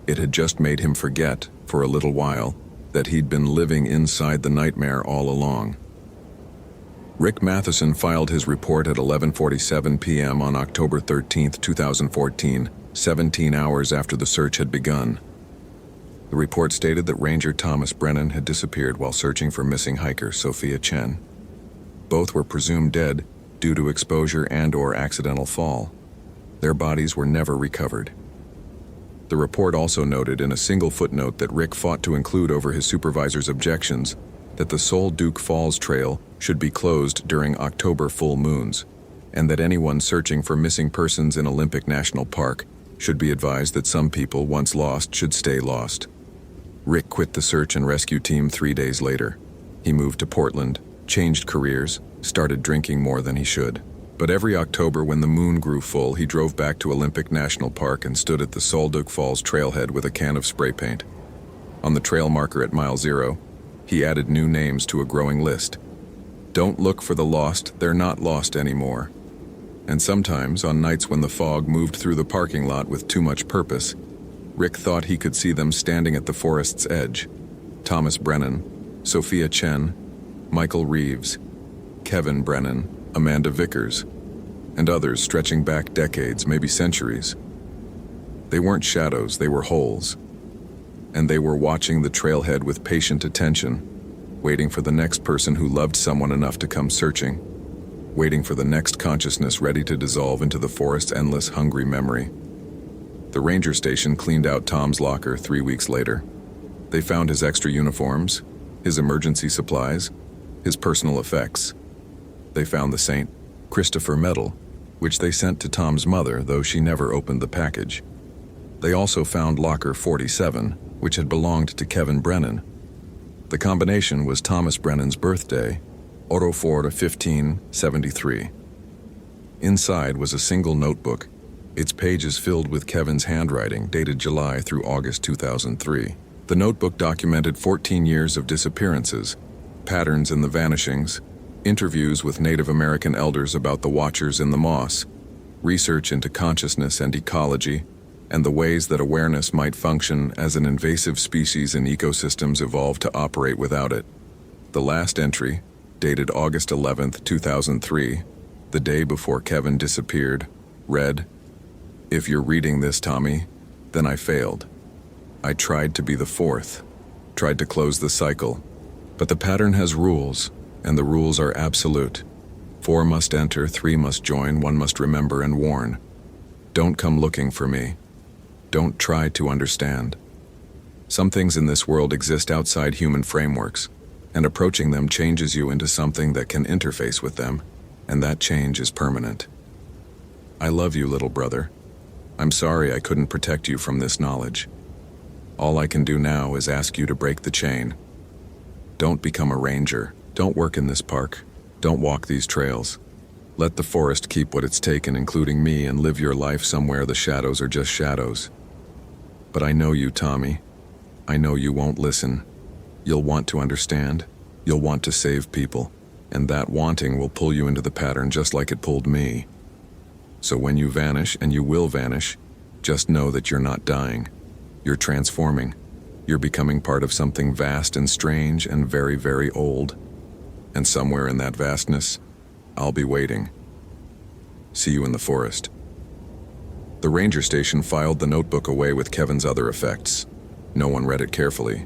It had just made him forget, for a little while, that he'd been living inside the nightmare all along. Rick Matheson filed his report at 11:47 p.m. on October 13, 2014, 17 hours after the search had begun. The report stated that Ranger Thomas Brennan had disappeared while searching for missing hiker Sophia Chen. Both were presumed dead due to exposure and/or accidental fall. Their bodies were never recovered. The report also noted in a single footnote that Rick fought to include over his supervisor's objections that the Sol Duke Falls Trail should be closed during October full moons, and that anyone searching for missing persons in Olympic National Park should be advised that some people once lost should stay lost. Rick quit the search and rescue team 3 days later. He moved to Portland, changed careers, started drinking more than he should. But every October when the moon grew full, he drove back to Olympic National Park and stood at the Sol Duke Falls trailhead with a can of spray paint. On the trail marker at mile 0, he added new names to a growing list. Don't look for the lost, they're not lost anymore. And sometimes, on nights when the fog moved through the parking lot with too much purpose, Rick thought he could see them standing at the forest's edge. Thomas Brennan, Sophia Chen, Michael Reeves, Kevin Brennan, Amanda Vickers, and others stretching back decades, maybe centuries. They weren't shadows, they were holes. And they were watching the trailhead with patient attention, waiting for the next person who loved someone enough to come searching, waiting for the next consciousness ready to dissolve into the forest's endless hungry memory. The ranger station cleaned out Tom's locker 3 weeks later. They found his extra uniforms, his emergency supplies, his personal effects. They found the St. Christopher medal, which they sent to Tom's mother, though she never opened the package. They also found locker 47, which had belonged to Kevin Brennan. The combination was Thomas Brennan's birthday, Oro 4/15/73. Inside was a single notebook, its pages filled with Kevin's handwriting, dated July through August 2003. The notebook documented 14 years of disappearances, patterns in the vanishings, interviews with Native American elders about the watchers in the moss, research into consciousness and ecology, and the ways that awareness might function as an invasive species in ecosystems evolved to operate without it. The last entry, dated August 11, 2003, the day before Kevin disappeared, read, "If you're reading this, Tommy, then I failed. I tried to be the fourth, tried to close the cycle, but the pattern has rules, and the rules are absolute. 4 must enter, 3 must join, 1 must remember and warn. Don't come looking for me. Don't try to understand. Some things in this world exist outside human frameworks, and approaching them changes you into something that can interface with them, and that change is permanent. I love you, little brother. I'm sorry I couldn't protect you from this knowledge. All I can do now is ask you to break the chain. Don't become a ranger. Don't work in this park. Don't walk these trails. Let the forest keep what it's taken, including me, and live your life somewhere the shadows are just shadows. But I know you, Tommy. I know you won't listen. You'll want to understand. You'll want to save people. And that wanting will pull you into the pattern just like it pulled me. So when you vanish, and you will vanish, just know that you're not dying. You're transforming. You're becoming part of something vast and strange and very, very old. And somewhere in that vastness, I'll be waiting. See you in the forest." The ranger station filed the notebook away with Kevin's other effects. No one read it carefully.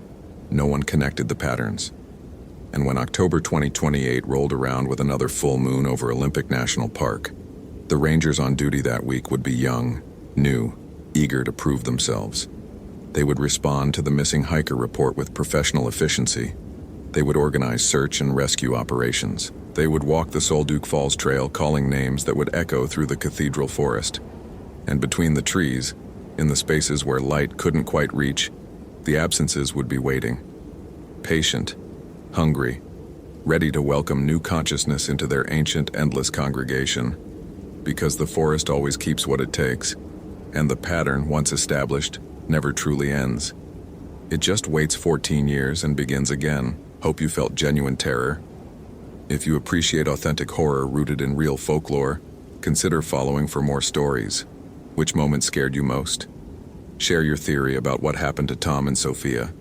No one connected the patterns. And when October 2028 rolled around with another full moon over Olympic National Park, the rangers on duty that week would be young, new, eager to prove themselves. They would respond to the missing hiker report with professional efficiency. They would organize search and rescue operations. They would walk the Sol Duke Falls Trail, calling names that would echo through the cathedral forest. And between the trees, in the spaces where light couldn't quite reach, the absences would be waiting. Patient, hungry, ready to welcome new consciousness into their ancient, endless congregation. Because the forest always keeps what it takes, and the pattern, once established, never truly ends. It just waits 14 years and begins again. Hope you felt genuine terror. If you appreciate authentic horror rooted in real folklore, consider following for more stories. Which moment scared you most? Share your theory about what happened to Tom and Sophia.